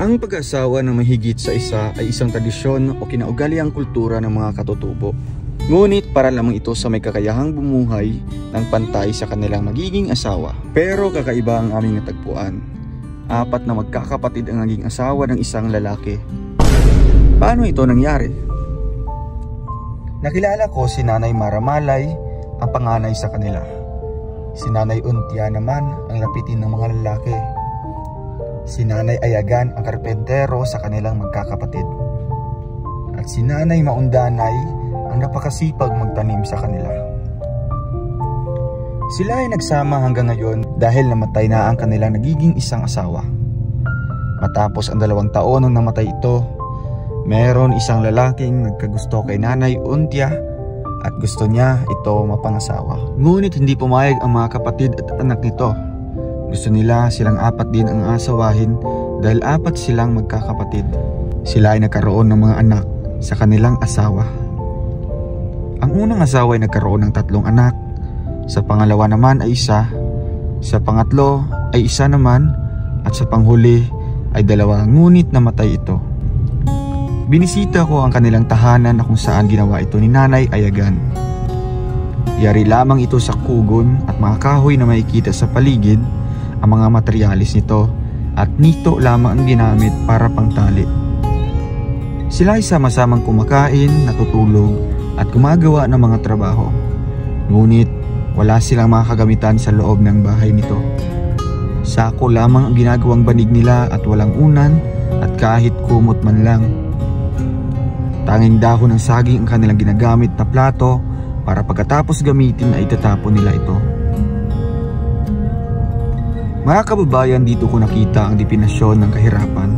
Ang pag-asawa ng mahigit sa isa ay isang tradisyon o kinaugaliang kultura ng mga katutubo. Ngunit para lamang ito sa may kakayahang bumuhay ng pantay sa kanilang magiging asawa. Pero kakaiba ang aming natagpuan. 4 na magkakapatid ang naging asawa ng isang lalaki. Paano ito nangyari? Nakilala ko si Nanay Maramalay, ang panganay sa kanila. Si Nanay Untia naman ang lapitin ng mga lalaki. Si Nanay Ayagan ang karpentero sa kanilang magkakapatid. At si Nanay Maundanay ang napakasipag magtanim sa kanila. Sila ay nagsama hanggang ngayon dahil namatay na ang kanilang nagiging isang asawa. Matapos ang 2 taon nang namatay ito, meron isang lalaking nagkagusto kay Nanay Untia at gusto niya ito mapangasawa. Ngunit hindi pumayag ang mga kapatid at anak nito. Gusto nila silang 4 din ang asawahin dahil 4 silang magkakapatid. Sila ay nagkaroon ng mga anak sa kanilang asawa. Ang unang asawa ay nagkaroon ng 3 anak. Sa pangalawa naman ay 1. Sa pangatlo ay 1 naman. At sa panghuli ay 2, ngunit namatay ito. Binisita ko ang kanilang tahanan na kung saan ginawa ito ni Nanay Ayagan. Yari lamang ito sa kugon at mga kahoy na makikita sa paligid ang mga materialis nito at nito lamang ang ginamit para pangtali. Sila ay sama-samang kumakain, natutulog at gumagawa ng mga trabaho. Ngunit wala silang mga kagamitan sa loob ng bahay nito. Sako lamang ang ginagawang banig nila at walang unan at kahit kumot man lang. Tanging dahon ng saging ang kanilang ginagamit na plato para pagkatapos gamitin ay itatapon nila ito. Mga kababayan, dito ko nakita ang definasyon ng kahirapan.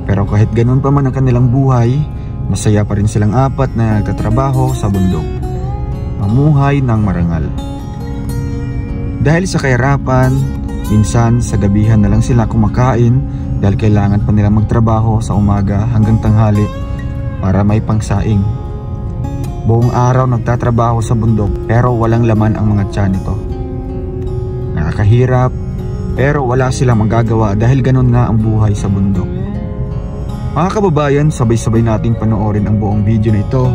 Pero kahit ganun pa man ang kanilang buhay, masaya pa rin silang 4 na nagtatrabaho sa bundok. Mamuhay ng marangal. Dahil sa kahirapan, minsan sa gabihan na lang sila kumakain dahil kailangan pa nilang magtrabaho sa umaga hanggang tanghali para may pangsaing. Buong araw nagtatrabaho sa bundok pero walang laman ang mga tiyan nito. Nakakahirap pero wala silang magagawa dahil ganun nga ang buhay sa bundok. Mga kababayan, sabay-sabay nating panoorin ang buong video na ito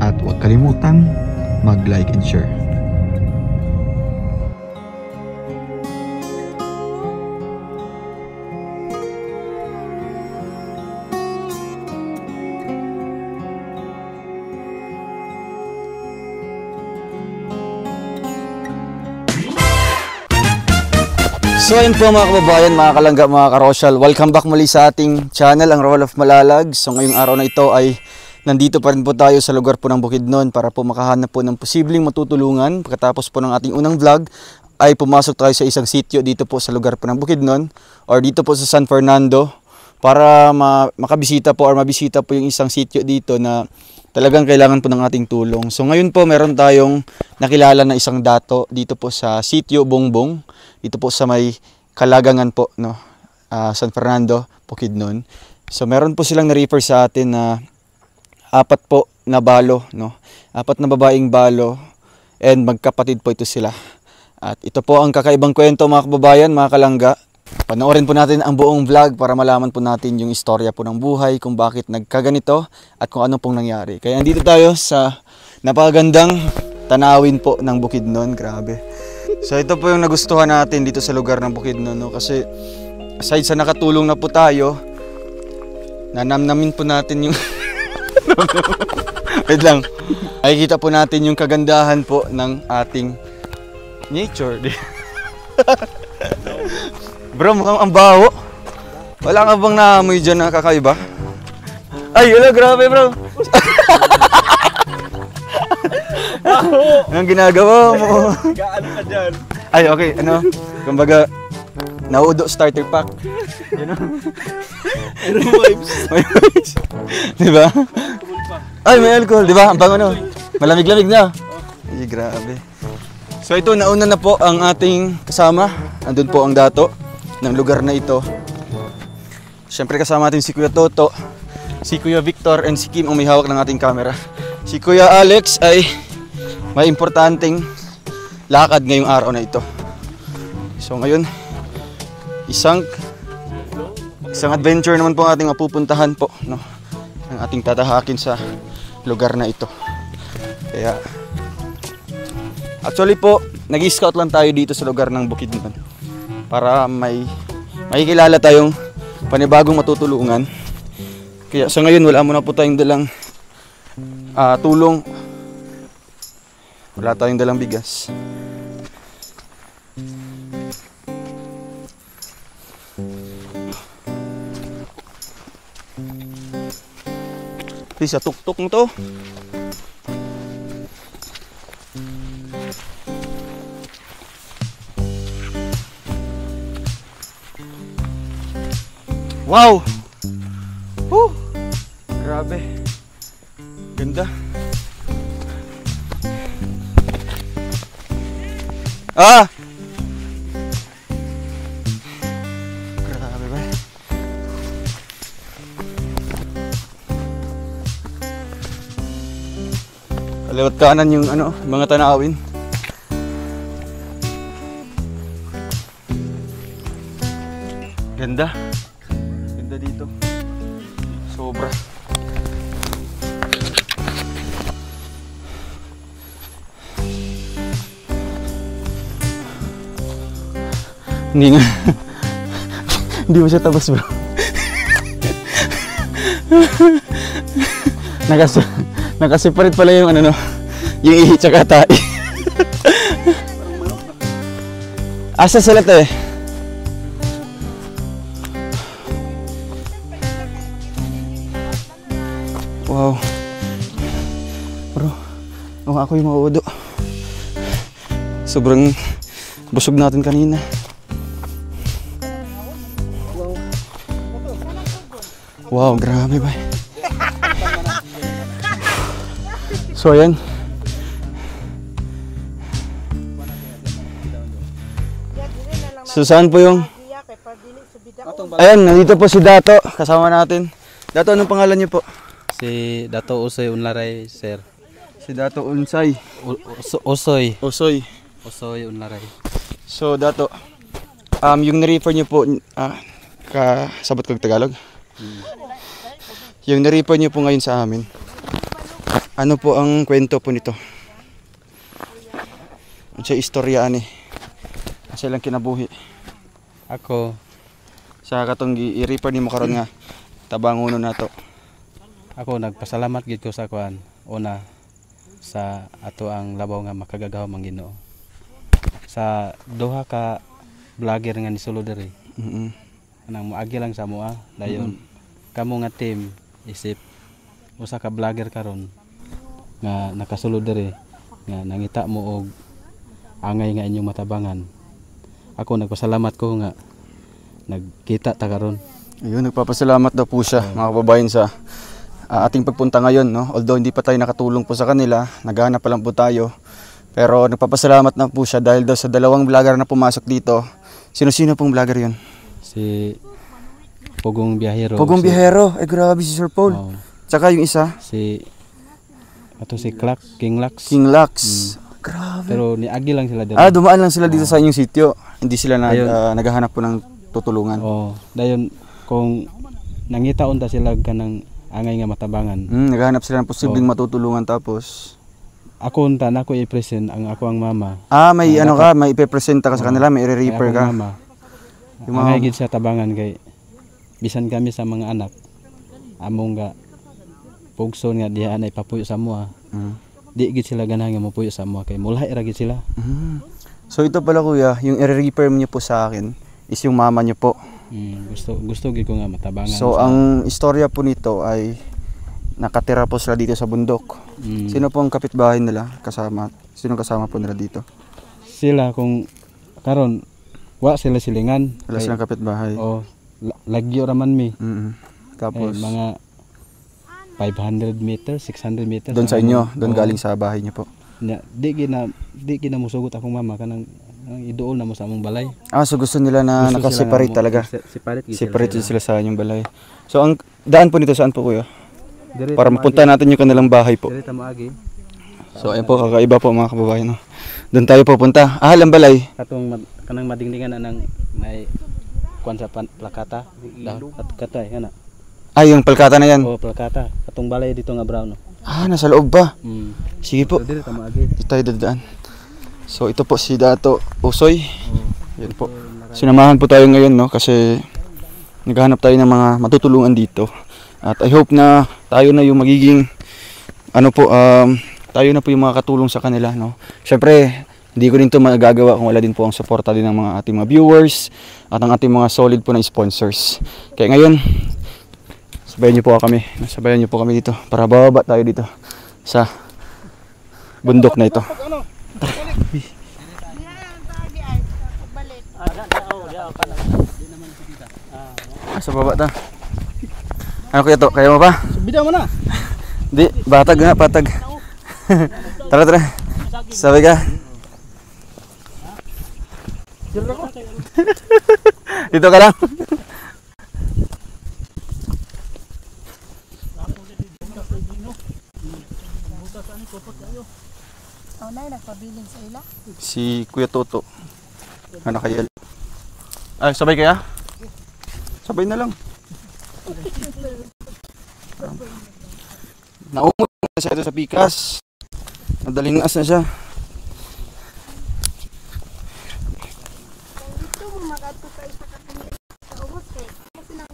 at huwag kalimutang mag-like and share. So ayun po mga kababayan, mga kalangga, mga karosyal, welcome back muli sa ating channel, ang Roll of Malalag. So ngayong araw na ito ay nandito pa rin po tayo sa lugar po ng Bukidnon para po makahanap po ng posibleng matutulungan. Pagkatapos po ng ating unang vlog ay pumasok tayo sa isang sitio dito po sa lugar po ng Bukidnon or dito po sa San Fernando para makabisita po or mabisita po yung isang sitio dito na talagang kailangan po ng ating tulong. So ngayon po meron tayong nakilala na isang dato dito po sa sitio Bongbong, dito po sa may Kalagangan po, no, San Fernando, Bukidnon. So meron po silang na-refer sa atin na 4 po na balo, no, 4 na babaeng balo and magkapatid po ito sila. At ito po ang kakaibang kwento mga kababayan, mga kalangga. Panoorin po natin ang buong vlog para malaman po natin yung istorya po ng buhay, kung bakit nagkaganito at kung ano pong nangyari. Kaya andito tayo sa napakagandang tanawin po ng Bukidnon, grabe. So ito po yung nagustuhan natin dito sa lugar ng Bukidnon, no? Kasi aside sa nakatulong na po tayo, nanamnamin po natin yung wait lang, nakikita po natin yung kagandahan po ng ating nature. Bro, mukhang ang baho. Wala ka bang naamoy dyan na kakaiba? Ay, wala, grabe bro. Anong ginagawa mo? Gaano ka dyan? Ay, okay, ano? Kumbaga, naudo starter pack. You know? May vibes. May vibes. Diba? Ay, may alcohol, diba? Ang bango, no? Malamig-lamig na. Ay, grabe. So ito, nauna na po ang ating kasama. Andun po ang dato ng lugar na ito. Siyempre kasama natin si Kuya Toto, si Kuya Victor, and si Kim ang may hawak ng ating camera. Si Kuya Alex ay may importanteng lakad ngayong araw na ito. So ngayon, isang Isang adventure naman po ang ating mapupuntahan po, no? Ang ating tatahakin sa lugar na ito. Kaya actually po, nag-scout lang tayo dito sa lugar ng Bukidnon para may makikilala tayong panibagong matutulungan. Kaya sa ngayon wala muna po tayong dalang tulong. Wala tayong dalang bigas. Please, sa tuktok mo to. Wow! Woo! Grabe. Ganda. Ah! Grabe ba? Kaliwat kanan yung mga tanawin. Ganda. Ganda dito. Sobra. Hindi nga. Hindi mo siya tapos, bro. Nakaseparate pala yung no, yung ihi tsaka tae. Asa sila to eh? Wow. Bro, kung ako yung mauudo. Sobrang busog natin kanina. Wow, grabe ba? So ayan. So saan po yung... Ayan, nandito po si Dato, kasama natin. Dato, anong pangalan niyo po? Si Dato Usoy Unlaray, sir. Si Dato Unsay. Usoy. Usoy. Usoy Unlaray. So Dato, yung na-refer niyo po, kasabot kag Tagalog? Yung na-refer niyo po ngayon sa amin, ano po ang kwento po nito? Ano siya istoryaan eh? Kasi lang kinabuhi. Ako, Sa katong i-refer ni mo karon nga tabangono nato. ako nagpasalamat gid ko sa kuan. Una sa ato ang labaw nga makagagaw ang Ginoo. Sa duha ka vlogger nga nisulod diri. Anang moagi lang sa moa dayon kamo nga team isip usa ka vlogger karon nga nakasulod diri nga nangita mo og angay nga inyong matabangan. Ako nagpasalamat ko nga nagkita ta karon. Ayun, nagpapasalamat daw po siya mga kababayan sa ating pagpunta ngayon, no? Although hindi pa tayo nakatulong po sa kanila, naghahanap pa lang po tayo. Pero nagpapasalamat na po siya dahil daw sa dalawang vlogger na pumasok dito. Sino-sino pong vlogger yun? Si Pugong Biyahero. Pugong Biyahero. Eh grabe si Sir Paul. Oh, Tsaka yung isa, si King Lax. King Lax. Grabe. Pero niagi lang sila dito. Dumaan lang sila dito sa inyong sitio. Hindi sila naghahanap po ng tutulungan. Oh, dayon kung nangita unta sila kanang angay nga matabangan. Naghahanap sila ng posibleng matutulungan tapos Ako unta na ako i-present ang ako ang mama. may may ipepresenta ka sa kanila, may i-refer ka. Mama. Angay gid sa tabangan kay bisan kami sa mga anak. Among nga pugson nga diha na ipapuyo sa moa. Di gid sila ganahan nga mopuyo sa moa kay mulay ra gid sila. So ito pala kuya, yung i-refer niyo po sa akin is yung mama niyo po. Gusto gid ko nga matabangan. So ang istorya po nito ay nakatira po sila dito sa bundok. Sino po ang kapitbahay nila kasama? Sino kasama po nila dito? Sila kung karon wa sila silingan. Wala silang kapitbahay. Lagyo raman mi. Tapos mga 500 meters, 600 meters. doon sa inyo, doon galing sa bahay niyo po. Di gina musugot akong mama kanang iduol na mo sa among balay. So gusto nila na Gusto nakaseparate sila talaga. Separate Sila sa inyong balay. So ang daan po nito saan po kuya? Dire Para mapunta natin yung kanilang bahay po. Dire ta maagi. So ayun po, kakaiba po mga kababayan. Doon tayo pupunta. Lang balay. Katong kanang madingdingan anang may kuan sa plakata. At katay ana. Ay, yung palkata na yan. O plakata. Katong balay dito nga brown no. Ah, nasa loob ba? Sige po. Dili ta maagi. Dito tayo dadaan. So ito po si Dato Usoy. Yan po. Sinamahan po tayo ngayon no kasi naghahanap tayo ng mga matutulungan dito. At I hope na tayo na yung magiging tayo na po yung makakatulong sa kanila no. Syempre, hindi ko din to magagawa kung wala din po ang suporta din ng mga ating mga viewers at ang ating mga solid po na sponsors. Kaya ngayon, sabayan niyo po kami dito para bababa tayo dito sa bundok na ito. Sa baba ta. Ano kuya to? Kaya mo pa? Bida mo na. Di, batag nga, patag. Tara. Sabi ka. Dito ka lang. Nagpabiling sa ila. Si Kuya Toto. Anak kay El. Ay, sabay kaya? Sabay na lang. Naumot na siya ito sa pikas. Madaling naas na siya. Ito mo magato ka isa ka sa ubos kasi nang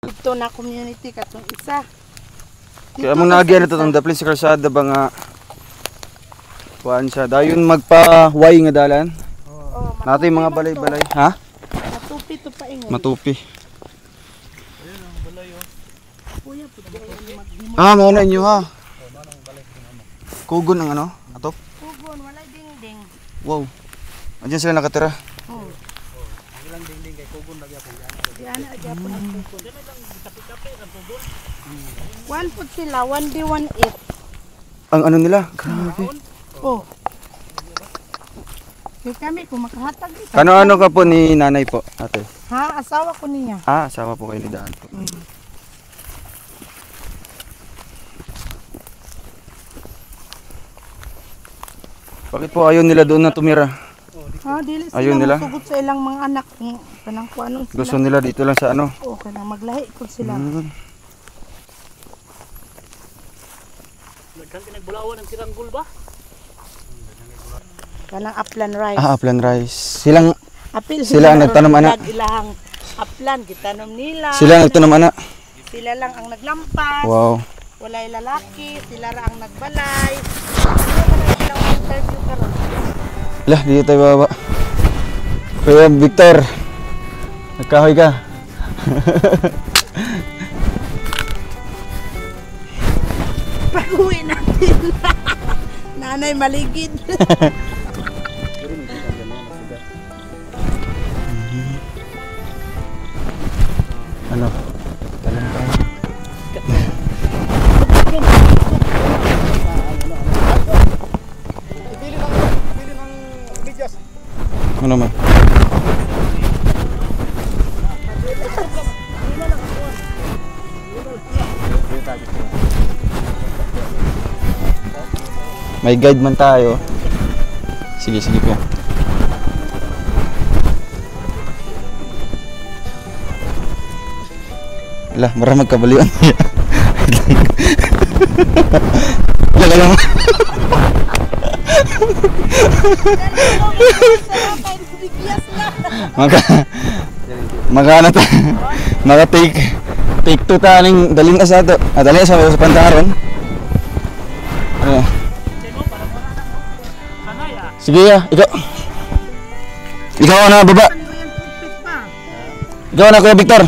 ito na community katong isa. Kaya mong nagyan ito itong daplin sa karsada ba nga kuhaan siya. Dayon magpa-way nga dalan. Nato yung mga balay-balay. Ha? Matupi to pa ingon. Matupi. Mauna inyo ha. Kugon ang ano? Ato? Kugon, walay dingding. Wow. Andiyan sila nakatira. Ilang dingding kay kugon lagi ako diyan. Di ana gyapon ang kugon. One put sila, 1D18. Ang ano nila? Grabe. Oh. Kaya kami kung makahatag ito. Ano ka po ni nanay po, ate? Ha, asawa ko niya. Ah, asawa po kayo ni Daan po. Bakit po ayaw nila doon na tumira? Ha, dili sila Ayun nila? masugot sa ilang mga anak. Kanang kuanon sila. Gusto nila dito lang sa ano? Oo, kanang maglahi ko sila. Nagkan pinagbulawan ng tiranggol ba? Kanang upland rice. Ah, upland rice. Silang Apil sila ang nagtanom, anak? Ilahang upland, gitanom nila. sila nagtanom anak. Sila lang ang naglampas. Wow. Walay lalaki, sila ra ang nagbalay. Ano man ang ilang interview karon? Lah, dito tayo baba. Kuya Victor. Nagkahoy ka. Pag-uwi natin. Nanay maligid. Ano? Talang tayo. Ano man? May guide man tayo. Sige po. Lah, marah magkabalian. Wala lang. Maka ta. Maka take two taning daling asa to. Daling asa sa pantaron. Ano? Sige ya, ikaw na baba. Ikaw na Kuya Victor.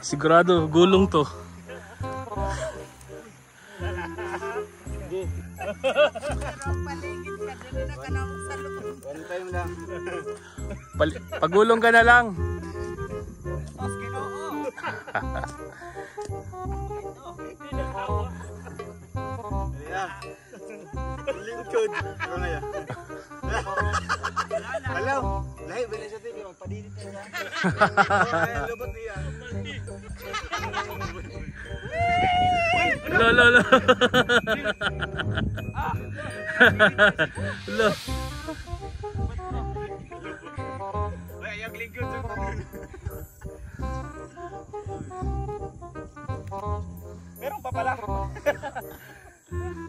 Sigurado gulong to. Paligid ka, dali na ka na sa loob. One time lang. Pagulong ka na lang. Mas Ginoo. Lingkod. Ano nga yan? Alam, lahi ba na siya tayo? Magpadinit na siya. Kaya lubot niya. Lo. Lo. Ay, yung lingkod. Meron pa pala.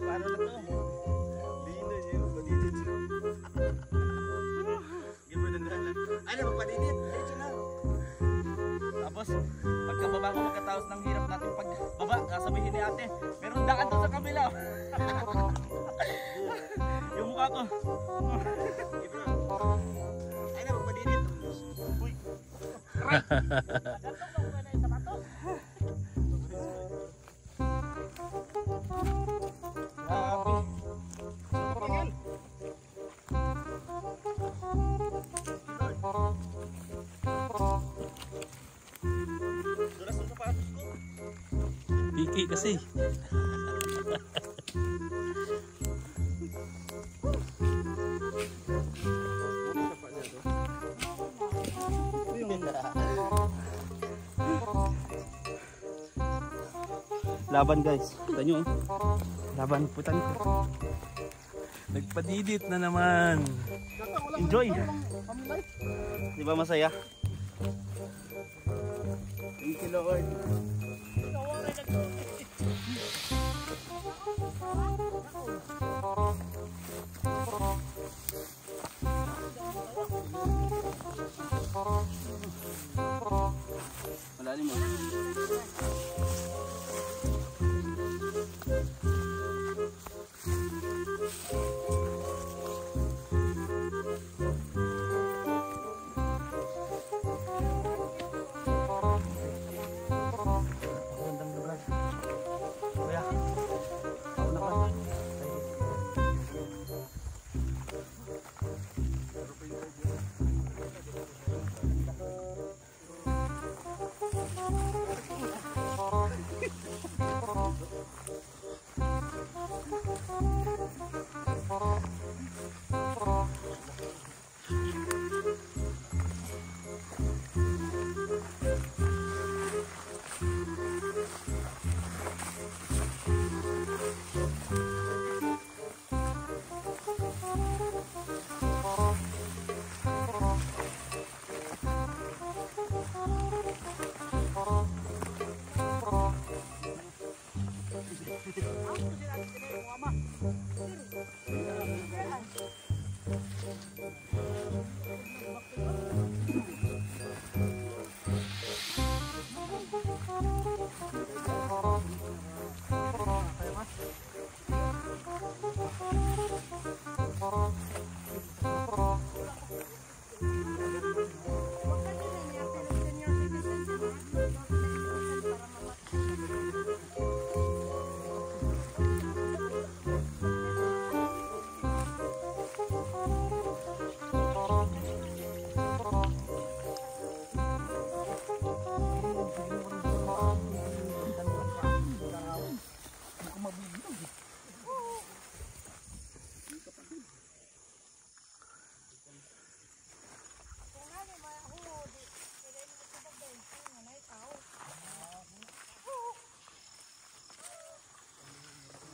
Paano na to? Dinit yun, padinit siya. Give her the dalan. Ano, magpadinit? Diretso na. Tapos, pagkababa ko magkataos ng hirap natin pagbaba, sasabihin ni ate, meron daan doon sa kabila. Yung mukha ko. Ay na, magpadinit. Uy. Piki kasi. Laban guys, kita nyo laban putan ko. Nagpadidit na naman. Enjoy. Di ba masaya? Thank you Lord. Malalim mo.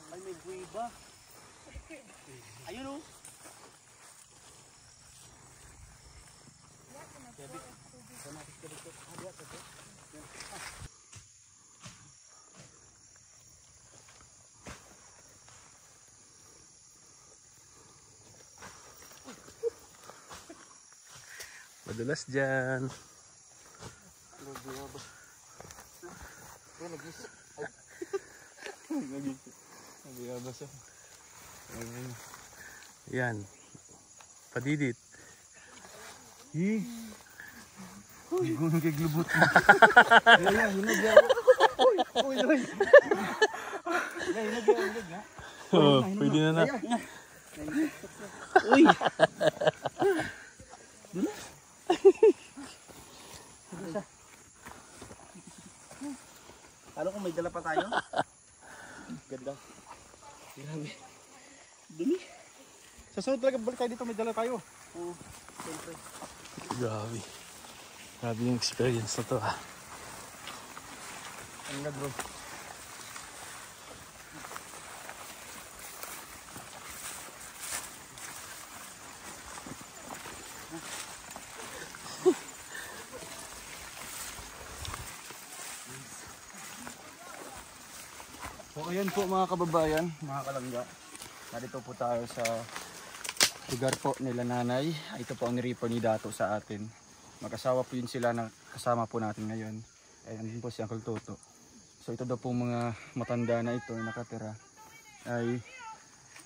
Ay, may buwiba. Ayun o. Madulas dyan. Yan. Padidit. Uy, nagiglubot. Oh, pwede na. Uy. Ano kung may dala pa tayo? Ganda. Grabe. Dumi. Sa sunod talaga balik tayo dito, may dala tayo. Oo. Siyempre. Grabe. Grabe yung experience na to ha. Ang nga bro. So ayan po mga kababayan, mga kalangga. Narito po tayo sa lugar po nila nanay. Ito po ang niripo ni Dato sa atin. Mag-asawa po yun sila na kasama po natin ngayon. Ayan din po si Uncle Toto. So ito daw po mga matanda na ito na nakatira. Ay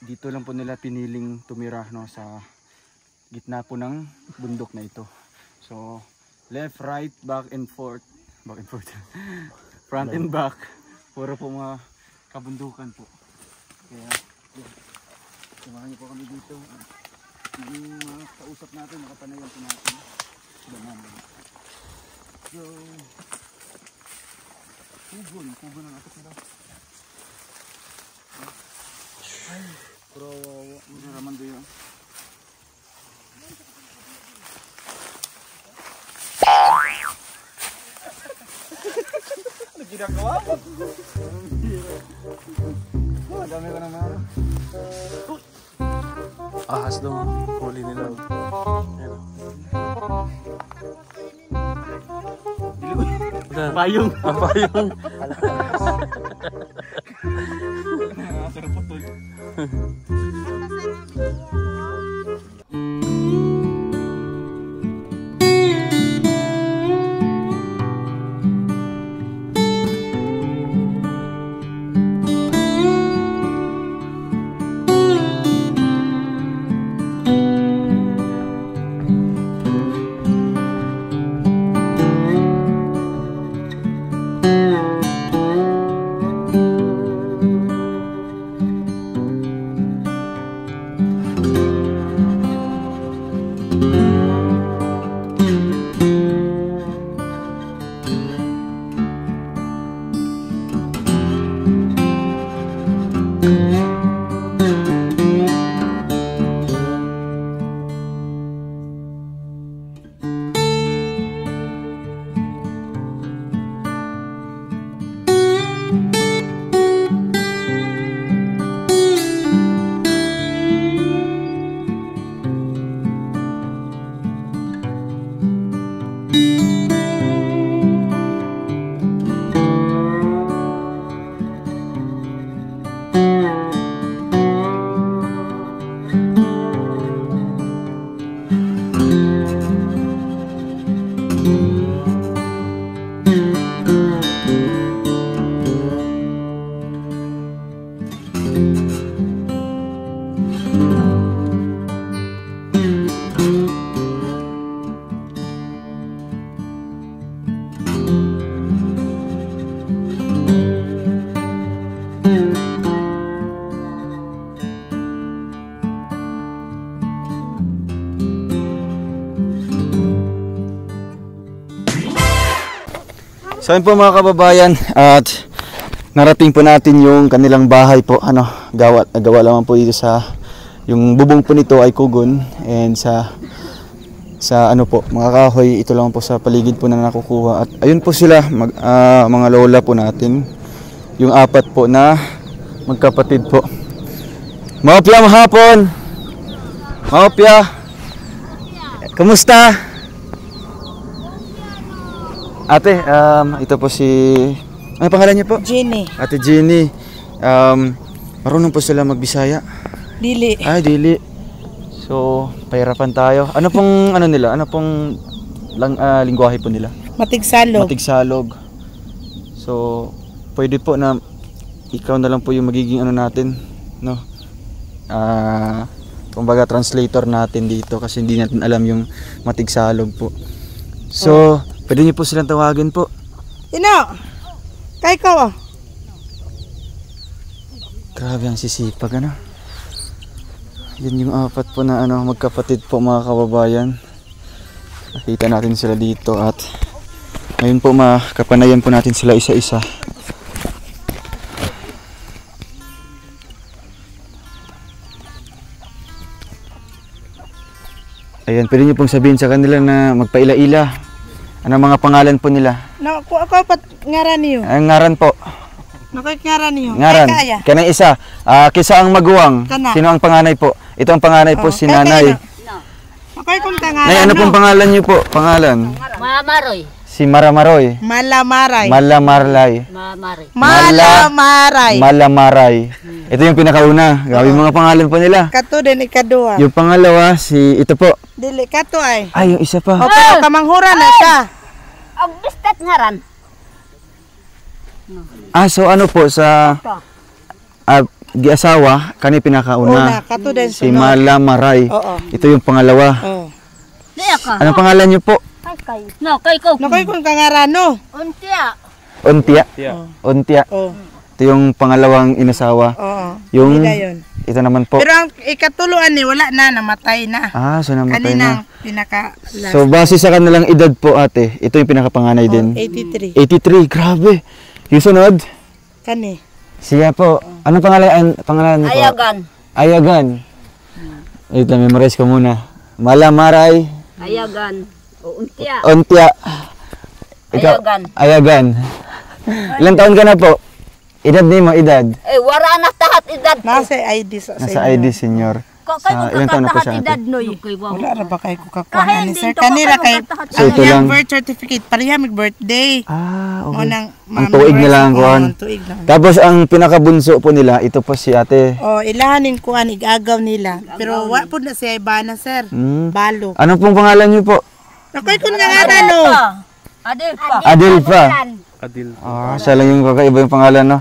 dito lang po nila piniling tumira no, sa gitna po ng bundok na ito. So left, right, back and forth. Back and forth. Front and back. Puro po mga kabundukan po. Kaya yun. Samahan niyo po kami dito. Yung mga kausap natin, nakapanayan po natin. Sila namin. So, kugon ang atas nila. Ay, pero raman doon yun. Ano ginagawa mo? Dami ko naman. Ahas daw. Huli nila. Ayan. Payong. Ang payong. So ayun po mga kababayan, at narating po natin yung kanilang bahay po. Gawa lamang po dito sa yung bubong po nito ay kugon, and sa ano po, mga kahoy, ito lang po sa paligid po na nakukuha. At ayun po sila, mga lola po natin, yung apat po na magkapatid po. Maopya, mahapon. Maopya. Kamusta? Ate, ito po si... Ano pangalan niya po? Jenny. Ate Jenny. Marunong po sila magbisaya. Dili. Ay, dili. So, pahirapan tayo. Ano pong ano nila? Ano pong lingwahe po nila? Matigsalog. Matigsalog. So, pwede po na ikaw na lang po yung magiging ano natin, no? Kumbaga translator natin dito kasi hindi natin alam yung Matigsalog po. So, pwede niyo po silang tawagin po. Ino, kay ko. Grabe ang sisipag, ano? Yan yung apat po na ano, magkapatid po mga kababayan. Nakita natin sila dito at ngayon po makapanayan po natin sila isa-isa. Ayan, pwede niyo pong sabihin sa kanila na magpaila-ila. Ano mga pangalan po nila? No, ako pat ngaran niyo. Ang ngaran po. Nakoy ngaran niyo. Ngaran. Kaya. Kanang isa. Kisa ang maguwang. Kana. Sino ang panganay po? Ito ang panganay po, si nanay. Nakoy kung tangaran. Nay, ano pong pangalan niyo po? Pangalan? Mamaroy. Si Maramaroy. Malamaray. Malamarlay. Mamaroy. Malamaray. Malamaray. Ito yung pinakauna. Grabe yung mga pangalan po nila. Kato din ikaduha. Yung pangalawa, si ito po. Dili kato ay. Ay, yung isa O pa. pero kamanghura na siya. Ang bistat ngaran. So ano po sa giasawa, kani pinakauna. Una, kato din Si sunod. Malamaray. Oo. Ito yung pangalawa. Oh. Diya ka. Anong pangalan niyo po? Kay. No, kay ko. Nakoy kung kangarano. Untiya. Untia. Untia. Oh. Ito yung pangalawang inasawa. Oo. Yung Ila yun. ito naman po. Pero ang ikatuluan ni wala na, namatay na. So namatay na. Kanina pinaka last. So base sa kanilang edad po ate, ito yung pinakapanganay din. 83. 83, grabe. Yung sunod, Kani. siya po. Anong pangalan niyo po? Ayagan. Ayagan. Ito, memorize ko muna. Malamaray. Ayagan. O untiya. Untia. Ayagan. Ayagan. Ilang taon ka na po? Edad niyo mo, edad? Wara na tahat edad. Nasa ID sa Nasa inyo. ID, senyor. Kay ko Ilang taon na po siya edad ate? noy. Wala ra ba kay ko kakuha Kahit ni sir? dito Kanila ka kay katahat. So, ito ang iyang lang. birth certificate pareha mig birthday. Okay. Unang Ang tuig nila ang kuhan. Tuig lang. Tapos ang pinakabunso po nila, ito po si ate. Ilahan ning kuan igagaw nila. Pero wa pud na siya ibana sir. Balo. Ano pong pangalan niyo po? Nakoy kun nga no. Adil pa. Adil pa. Adil. Siya lang yung kakaiba yung pangalan, no?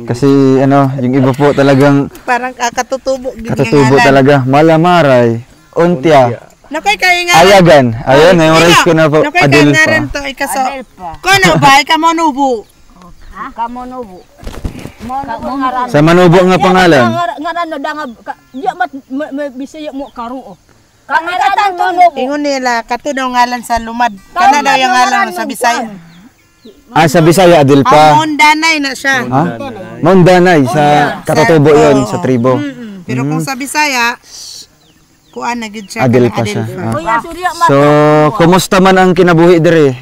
Kasi ano, yung iba po talagang Parang katutubo gid nga katutubo ngalan. talaga. Malamaray, Untia, Nakoy kay nga. Ayagan. Ayun, memorize ko na po. Nakoy kay Adil ngaran pa. to ikaso. Adil pa. Kono ba ka manubo? Kamonubo. Monubo ngaran. Sa Manubo nga pangalan. Ngaran no dangab. Diya mat bisaya mo karuo. Kangaran monubo. Ingon nila kato daw ngalan sa lumad. Kana daw yung ngalan sa Bisaya. Sa Bisaya, Adil pa. Mondanay na siya. Ha? Mondanay, sa katutubo yun, sa tribo. Pero kung sa Bisaya, kuan na gid siya. Adil kanang pa siya. pa. Kuya Surya So, kumusta man ang kinabuhi dire?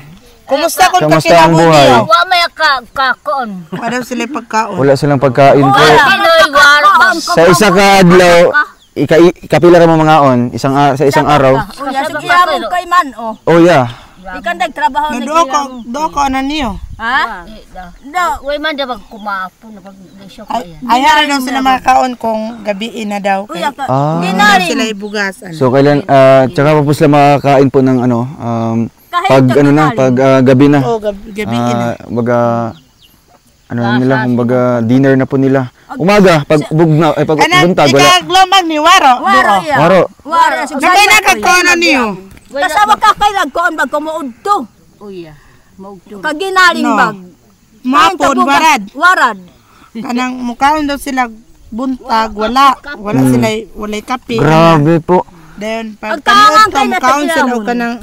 Kumusta kung Kamusta ang buhay? Wa may kakon. Wala sila pagkaon. Wala silang pagkain po. Pinoy war. Sa isa ka adlaw, ikapila ra mo mga on, sa isang araw. Uya sige mo kay man oh. Oh yeah. Ikan nagtrabaho na Do ko na niyo. Ha? Do, way man daw kumapo na pag show kaya. Ay hara daw sila makakaon kung gabi na daw. Uya ka. Daw sila ibugasan. So kailan tsaka pa po sila makakain po ng ano pag ano na, pag gabi na. Oh, gabi na. Baga ano na nila, kumbaga dinner na po nila. Umaga pag bugna pag buntag wala. Ikaglomag ni Waro. Waro ya. Waro. Waro. Nakay nakakaon na niyo. Kasawa ka kay nagkoon bag kumuudto. Uya. Maudto. Kaginaling No. bag. Mapon warad. Warad. Kanang mukaon daw sila buntag wala sila walay kape. Grabe po. Dayon pag Pagkaon kanuot ka kay mukaon sila natapilamon. og kanang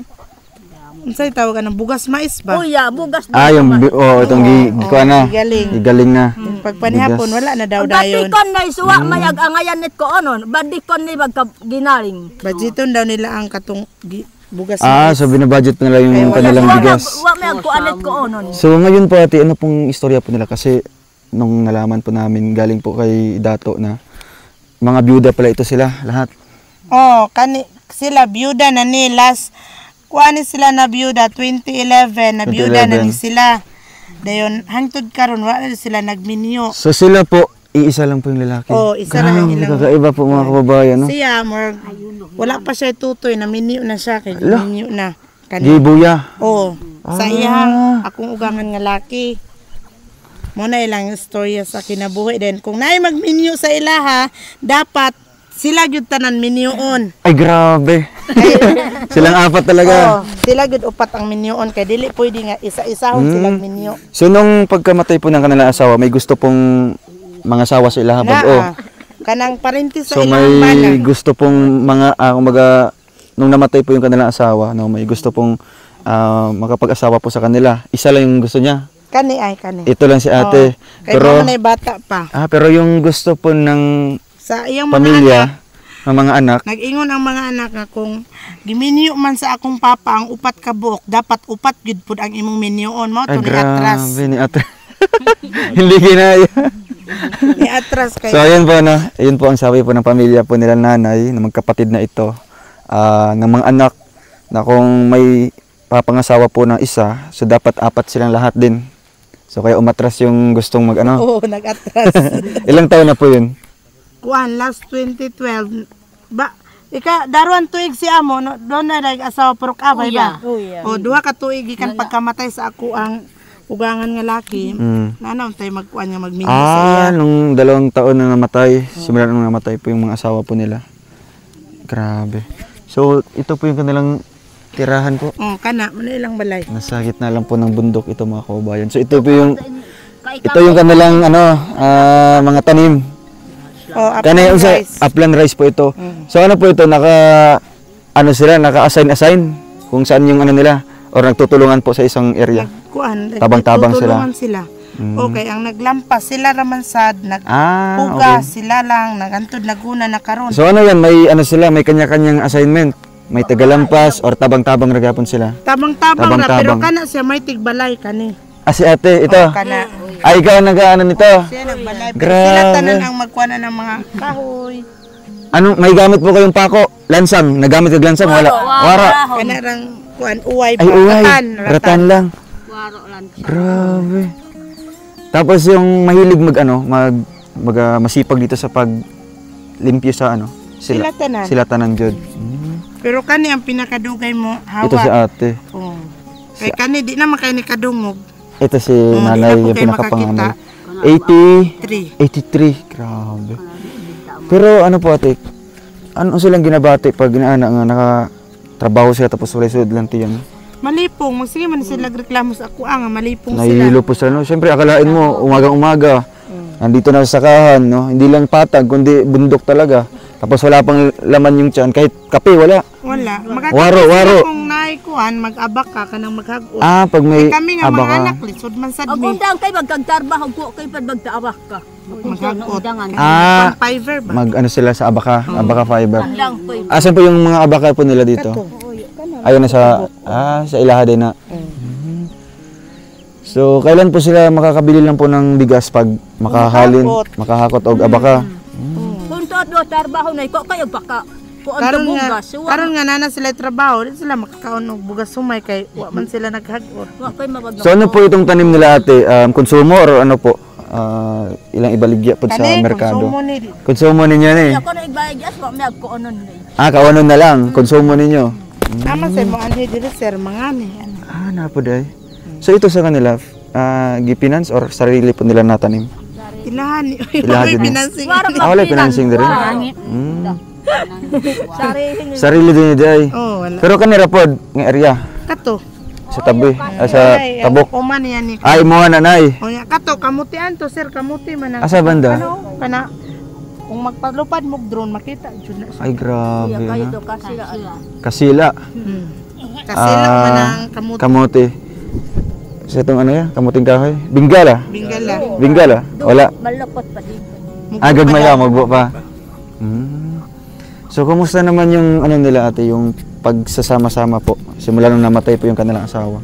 unsay tawag kanang bugas mais ba? Uya, bugas. Itong gikuan na. Igaling. Igaling na. Pag panihapon wala na daw dayon. Badikon na isuwa mayag angayan nit ko onon. Badikon ni bag ginaling. Budgeton daw nila ang katong bugas mais. So binabudget nila yung kanilang bigas. Wa mayag ko anit ko onon. So ngayon po ate, ano pong istorya po nila? Kasi nung nalaman po namin galing po kay Dato na mga byuda pala ito sila lahat. Oh, sila byuda na ni last kuani sila na byuda 2011 na byuda na ni sila. Dayon hangtod karon wala sila nagminyo. So sila po, iisa lang po yung lalaki. Oh, isa lang ang ilang. Kakaiba po mga kababayan, no? Siya wala pa siya tutoy na minyo na siya kay Ala. minyo na. Gibuya. Oh, sa iyang akong ugangan nga laki. Muna ilang istorya sa kinabuhi din. Kung naay magminyo sa ilaha, dapat sila gyud tanan minyoon. Ay, grabe. Silang apat talaga. Oh, sila gyud upat ang minyoon kay dili pwede nga isa-isahon silang minyo. So, nung pagkamatay po ng kanilang asawa, may gusto pong mga asawa sa ilaha bag-o. Kanang parintis sa So, ilang may bana. gusto pong mga, kumbaga, nung namatay po yung kanilang asawa, no, may gusto pong makapag-asawa po sa kanila. Isa lang yung gusto niya. Kani. Ito lang si ate. Kay Pero, mama na bata pa. pero yung gusto po ng Sa iyang mga anak, pamilya, ng mga anak, nag-ingon ang mga anak nga kung giminyo man sa akong papa ang upat ka buok, dapat upat gyud pud ang imong minyoon mo to ni atras. grabe ni ate. Hindi kinaya. Ni atras kay So, ayan po, no? Ayun po ang sabi po ng pamilya po nila nanay, na magkapatid na ito, ng mga anak, na kung may papangasawa po ng isa, so dapat apat silang lahat din. So, kaya umatras yung gustong mag-ano. Oo, nag-atras. Ilang taon na po yun? Kuan last 2012 ba daruan tuig si amo no doon na nag-asawa purok abay ba? O duha ka tuig gikan pagkamatay sa ako ang ugangan nga laki. Nanaw tay magkuan nga magminyo sa iya. Nung 2 taon na namatay, simula nung namatay po yung mga asawa po nila. Grabe. So, ito po yung kanilang tirahan po. Oh, kana man ilang balay. Nasa gitna lang po ng bundok ito mga kababayan. So, ito po yung kanilang mga tanim. Oh, Kanay apple rice. upland rice po ito. So ano po ito, naka-assign kung saan yung ano nila or nagtutulungan po sa isang area. Kuan, Tabang-tabang tutulungan sila. Okay, ang naglampas sila raman sad, okay. nagpuga sila lang, nagantod naguna na karon. So ano yan, may ano sila, may kanya-kanyang assignment. May tagalampas or tabang-tabang nagapon sila. Tabang-tabang ra pero Tabang-tabang. kana siya may tigbalay kani. Si ate, ito. Kana. Ay, ikaw nag-ano nito. Siya nagbalay. Pero Grabe. sila tanan ang magkuana ng mga kahoy. Ano, may gamit po kayong pako? Lansang, nagamit kag lansang? Wala. Wara. Kana rang kuan uway Ay, uway. ratan. lang. Waro lang. Grabe. Tapos yung mahilig masipag dito sa paglimpyo sa ano? Sila tanan. Sila tanan jud. Pero kani ang pinakadugay mo hawa. Ito si ate. Oh. Kay kani di naman kay ni kadungog. Ito si di na nanay po yung kayo pinakapanganay. 3. 83. Grabe. Pero ano po ate? Ano silang ginabati pag inaana nga nakatrabaho sila tapos wala sud lang tiyan? Malipong, magsige man sila nagreklamo sa ako nga malipong sila. Nahihilo po sila, no? Siyempre, akalain mo, umaga-umaga, nandito na sa sakahan, no? Hindi lang patag, kundi bundok talaga. Tapos wala pang laman yung tiyan, kahit kape, wala. Wala. Waro. Kung naikuan, mag-abak ka kanang maghagot. Pag may Kami nga aba mga ka. anak, lisod man sad Ang mi. undang kay magkagtarbaho ko kay pag magtaabak ka. Maghagot. Ah, Fiverr ba? Mag-ano sila sa abaka fiber. Undang ko. Asan po yung mga abaka po nila dito? Ayun na sa ilaha din na. So, kailan po sila makakabili lang po ng bigas pag makahakot o abaka? Kung todo tarbaho na ko kayo baka ko ang bugas. Karon nga nana sila trabaho, di sila makakaon og bugas sumay kay wa man sila naghagot. Wa kay mabag. So, ano po itong tanim nila ate? Konsumo or ano po? Ilang ibaligya po sa merkado? Konsumo ni Konsumo ninyo na eh. Ako na ibayad gas wa may ko onon ni. Kawanon na lang. Konsumo ninyo. Tama sa mo anhi diri sir mangani. Napo day. So ito sa kanila, gipinance or sarili po nila natanim? Ilahan ni. Ilahan din. Financing. Wala financing din. Sarili din ni day. Oh, wala. Pero kanira pod ng area Kato. sa tabi, sa tabok. Kuman yan ni. Ay mo nanay. O ya kato kamutian to sir, kamuti man ang. Asa banda? Ano kana kung magpalupad mo drone makita jud na siya. Ay grabe. Kayo Na. to kasila. Kasila. Kasi lang man ang kamuti. Kamote. Sa itong ano yan? Kamuting kahoy? Bingala? Bingala. Bingala? Wala. Malapot pa dito. Gagmaya, magbo pa. So, kumusta naman yung ano nila ate, yung pagsasama-sama po? Simula nung namatay po yung kanilang asawa.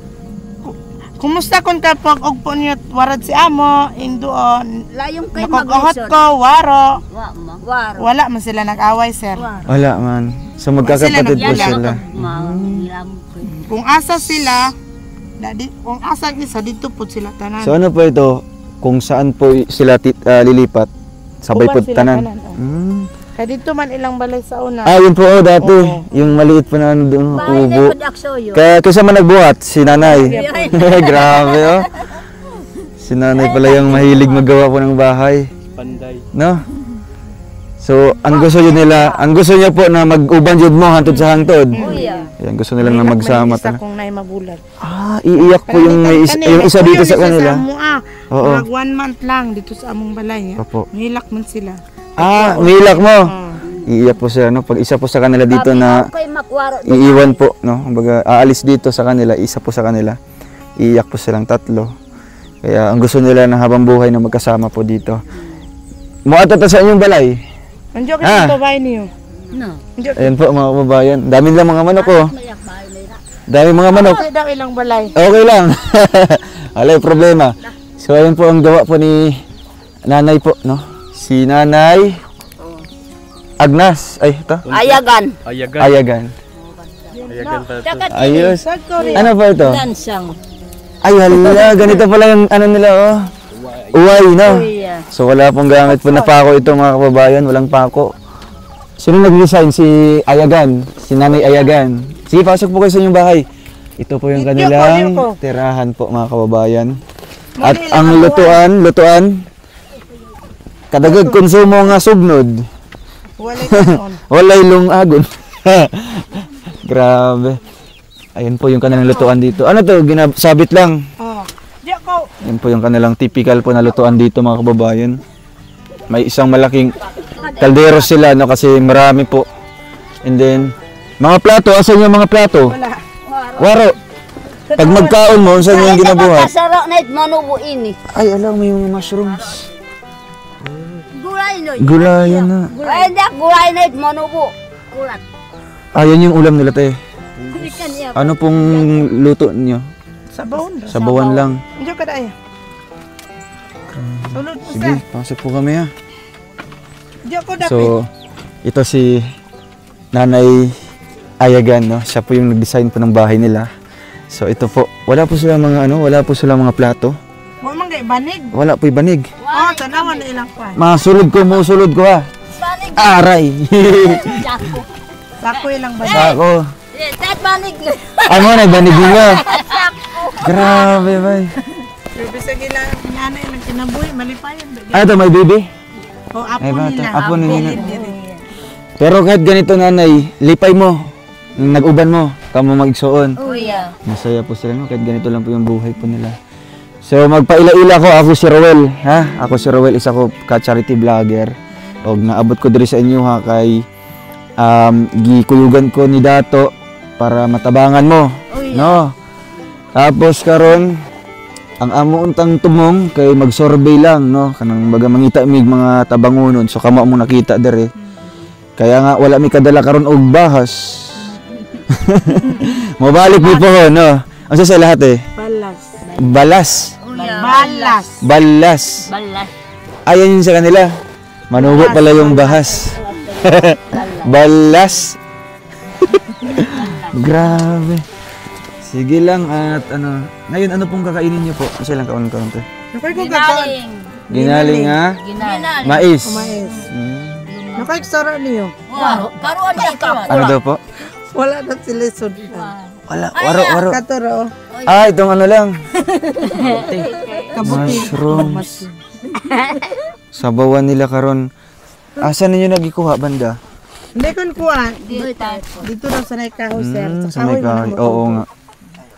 Kumusta kon ka pag og po niyo warad si amo indoon. Layong kay Nakogohot maglisod. ko waro. Wa ma. Waro. Wala man sila nag-away sir. Wala man. So, magkakapatid po sila. Kung asa sila kung asa isa dito po sila tanan. So, ano po ito? Kung saan po sila lilipat? Sabay po Uban sila tanan. Kaya dito man ilang balay sa una. Yun po dati. Yung maliit po na ano doon, Bahay ubo. na po aksoyo. Kaya man nagbuhat, si nanay. Grabe oh. Si nanay pala yung mahilig maggawa po ng bahay. Panday. No? So, ang gusto niya po na mag-uban jud mo hantod sa hantod. Uya. Ayan, gusto nila na magsama Isa talaga. kung nay mabulag. Ah, iiyak po yung may yung isa dito sa kanila. Oo. Mag 1 month lang dito sa among balay. Opo. Nilak man sila. Ah, umiilak mo. Iiyak po sila, no? Pag isa po sa kanila dito na Kay makwaro. iiwan po, no? Kumbaga, aalis dito sa kanila, isa po sa kanila. Iiyak po silang tatlo. Kaya ang gusto nila na habang buhay na magkasama po dito. Muata ta sa inyong balay. Andiyo ka sa babae niyo. No. Ayan po mga kababayan. Dami lang mga manok ko. Dami mga manok. Okay daw ilang balay. Okay lang. Wala yung problema. So ayun po ang gawa po ni nanay po, no? Si nanay Agnas. Ay, ito. Ayagan. Ayagan. Ayagan. Ayagan pa ito. Ayos. Ano po ito? Dansang. Ay, hala. Ganito pala yung ano nila, oh. Uway, no? Uya. So wala pong gamit po na pako ito mga kababayan. Walang pako. Sino nag-design? Si Ayagan. Si Nanay Ayagan. Sige, pasok po kayo sa inyong bahay. Ito po yung kanilang tirahan po mga kababayan. At ang lutuan, kadagag konsumo nga sugnod. Walay kanon. Walay lungagon. Grabe. Ayun po yung kanilang lutuan dito. Ano to? Sabit lang. Oh. Diya ko. Yan po yung kanilang typical po na lutuan dito mga kababayan. May isang malaking kaldero sila no kasi marami po. And then mga plato, asan yung mga plato? Wala. Waro. Pag magkaon mo, saan yung ginabuhat? Kasara na manubo ini. Ay, alam may mga mushrooms. Gulay no. Gulayan na. Ay, dak gulay na manubo. Kulat. Ayan yung ulam nila te. Ikan niya. Ano pong luto niyo? Sabaw. Sabawan lang. Andiyo ka daya. Sulod mo Sige, sa. pasok po kami ha. Andiyo ko dapit. So, ito si Nanay Ayagan, no? Siya po yung nag-design po ng bahay nila. So, ito po. Wala po silang mga plato. Wa man kay banig. Wala po yung banig. Oh, tanawan na ilang kwan. Masulod ko ha. Banig. Aray. Jako. Sako ilang banig. Ako. Tat banig. Ano na, banig niya. Grabe, bay. Sabi sa gila, nanay nang kinabuhi, malipayan. Ah, ito, may baby? O, apo Ay, bata. nila. Apo nila. Pero kahit ganito, nanay, lipay mo. Nag-uban mo. Tama mag-igsoon. Uya. Masaya po sila, no? Kahit ganito lang po yung buhay po nila. So, magpaila-ila ko. Ako si Rowel, ha? Ako si Rowel, isa ko ka-charity vlogger. O, naabot ko diri sa inyo, ha? Kay gikuyugan ko ni Dato para matabangan mo. No? Tapos karon ang amo untang tumong kay mag-survey lang, no? Kanang baga mangita mig mga tabangonon. So, kamo mo nakita diri. Kaya nga, wala mi kadala karon og bahas. Mabalik mi po, no? Ang sa lahat eh? Balas. Balas. Balas. Balas. Balas. Ayan yun sa kanila. Manubo pala yung bahas. Balas. Grabe. Sige lang at ano. Ngayon, ano pong kakainin niyo po? Kasi lang kaon-kaon to. Nakay ko kakaon. Ginaling ha? Ginaling. Mais. Mais. Nakay sara niyo. Wow. Karuan na ikaw. Ano daw po? Wala na sila sud. Wala. Waro. Katuro. Ah, itong ano lang. Kabuti. Mushrooms. Sabawan nila karon. Asan ninyo nagikuha banda? Hindi kon kuan. Dito lang sa kahoy sir. Sa may kahoy. Oo nga.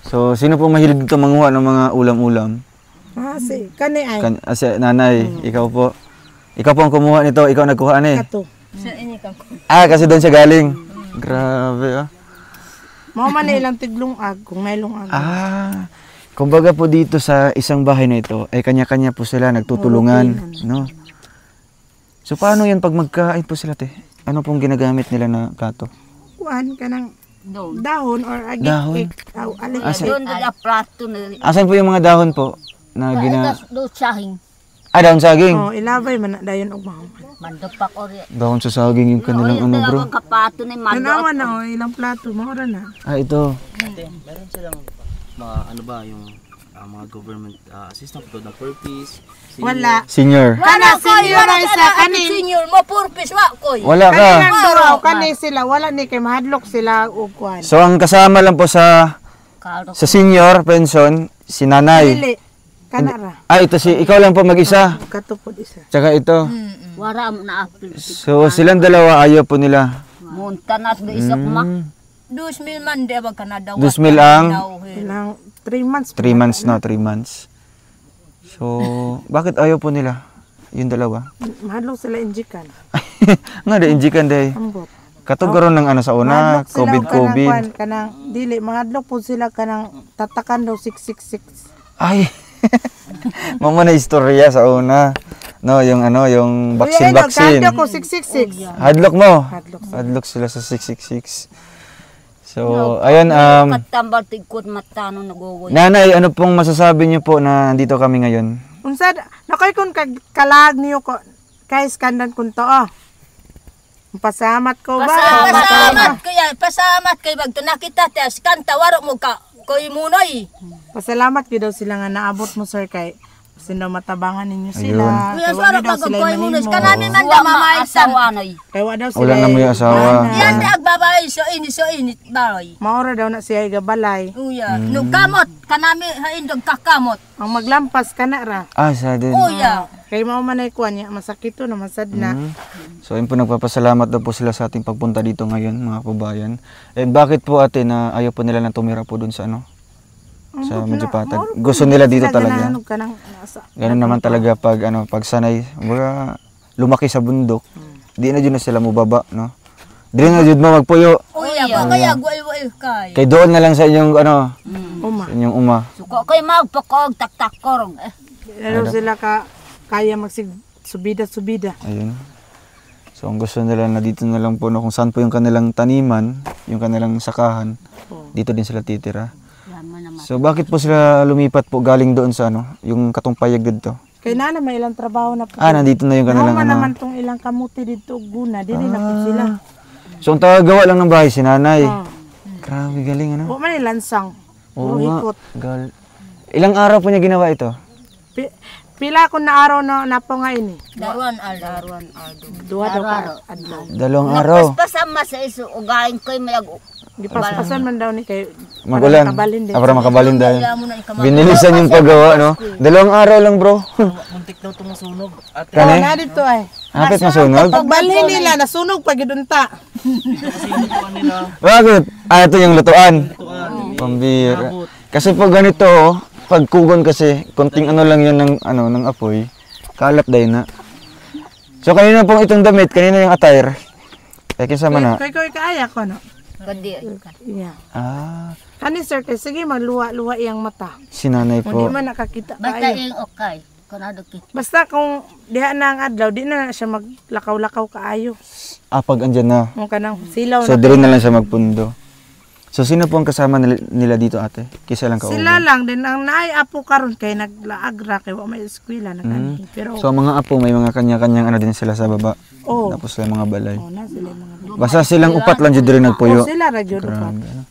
So, sino po mahilig dito manguha ng mga ulam-ulam? Ah, si kani ay. Si nanay, ikaw po. Ikaw po ang kumuha nito, ikaw nagkuha ni. Kato. Ah, kasi doon siya galing. Grabe ah. Mao man na ilang tiglungag kung may lungag. Ah. Kumbaga po dito sa isang bahay na ito, ay kanya-kanya po sila nagtutulungan, no? So paano 'yan pag magkain po sila te? Ano pong ginagamit nila na plato? Kuan kanang dahon or agit. Dahon? Doon na plato na. Asan po yung mga dahon po na Do sahing. Ah, dahon saging. Oh, ilabay man na dayon og mahuman. Mandopak ori. Dahon sa saging yung kanilang ano bro. Kapato ni mando. Tanawan na oh, ilang plato mo ra na. Ah, ito. Meron silang mga ano ba yung mga government assistance to the purpose. Wala. Senior. Kana senior ay sa kanin. Senior mo purpose wa koy. Wala ka. Kanang duraw kani sila wala ni kay mahadlok sila og kuan. So ang kasama lang po sa Karo. senior pension si nanay. Dili. kanara. Ito si, ikaw lang po mag-isa. Katupod isa. Tsaka ito. Wara mo na apil. So, silang dalawa, ayaw po nila. Munta na sa isak ma. 2,000 man di ba Canada? 2,000 ang? Ilang 3 months. 3 months na, 3 months. So, bakit ayaw po nila? Yung dalawa. Mahadlok sila injikan. Nga, injikan day. Ambot. Katugkaroon ng ano sa una, Mahadlok sila COVID. kanang dili mahadlok po sila kanang tatakan daw 666. Ay, mama na istorya sa una. No, yung ano, yung vaccine. Kaya ko 666. Hadlok mo. Hadlok. Hadlok sila sa 666. So, ayun, Katambal tigkot matano nagogoy. nanay, ano pong masasabi niyo po na nandito kami ngayon? Unsa nakoy kun kalag niyo ko kay skandan kun to oh. Pasamat ko ba? Pasamat kay bagto nakita tas kanta waro mo ka koy munoy. Pasalamat gyud daw sila nga naabot mo sir kay sino matabangan ninyo sila. Kuya saro pag koy munoy kanami man da mamaisan. Kay wa daw sila. Wala na mo yung asawa. Yan di agbabay so init baroy. Maora daw na siya gabalay. Uya, no kamot kanami haindog kakamot. Ang maglampas kana ra. Sa din. Uya. Kay mao man ay kuan niya masakit to na masad na. So, ayun po, nagpapasalamat daw po sila sa ating pagpunta dito ngayon, mga kabayan. And bakit po ate na ayaw po nila na tumira po dun sa ano? Sa Majapatag. Gusto nila dito talaga. Ganun naman talaga pag ano, pag sanay, lumaki sa bundok. Di na dyan na sila mubaba, no? Di na dyan mo magpuyo. Uya, kaya guay kay. Kay doon na lang sa inyong ano, Uma. sa inyong uma. Suko kay magpakog taktakkorong. Pero sila kaya magsig subida. Ayun. So, ang gusto nila na dito na lang po, no, kung saan po yung kanilang taniman, yung kanilang sakahan, dito din sila titira. So, bakit po sila lumipat po galing doon sa ano, yung katumpayag dito? Kay nana may ilang trabaho na po. Nandito na yung kanilang Naman ano. naman tong ilang kamuti dito guna, dili na po sila. So, ang tagagawa lang ng bahay si nanay. Grabe, galing ano? O man lansang. Oo Puro nga. ikot. Ilang araw po niya ginawa ito? Pila ko na araw na napo nga ini. Daruan aldo. Duha daw ka adlaw. 2 araw. Pasama sa iso ugain koy mayag. Gipaspasan man daw ni kay Magulan. makabalin din. Para makabalin dahil. Kaya mo na ikamay. Binilisan yung paggawa, no? 2 araw lang, bro. Muntik daw itong masunog. At Oh, na dito ay. Hapit masunog? Pagbalhin nila nasunog pag gidunta. Bakit? Ito yung lutuan. Pambira. Kasi pag ganito, pag kugon kasi, konting ano lang yun ng, ano, ng apoy, kalat dahil na. So, kanina pong itong damit, kanina yung attire. Kisama na. Kay kaaya ko no. Gadi. Yeah. Ah, Kani sir kay sige magluwa-luwa iyang mata. si nanay Kung po. di man nakakita Basta kaayo. yung okay. Kunado ki. Basta kung diha na ang adlaw, di na siya maglakaw-lakaw kaayo. Pag andyan na. Kung kanang silaw So, na. dire na lang siya magpundo. So, sino po ang kasama nila dito, ate? Kisa lang kauwi. Sila lang din ang naay apo karon kay naglaagra kay wa may eskwela na kani. Pero So, ang mga apo, may mga kanya-kanyang ano din sila sa baba. oh, Tapos may mga balay. na sila mga Basta silang upat lang dyan rin nagpuyo. sila ra gyud pa. Grabe, ano?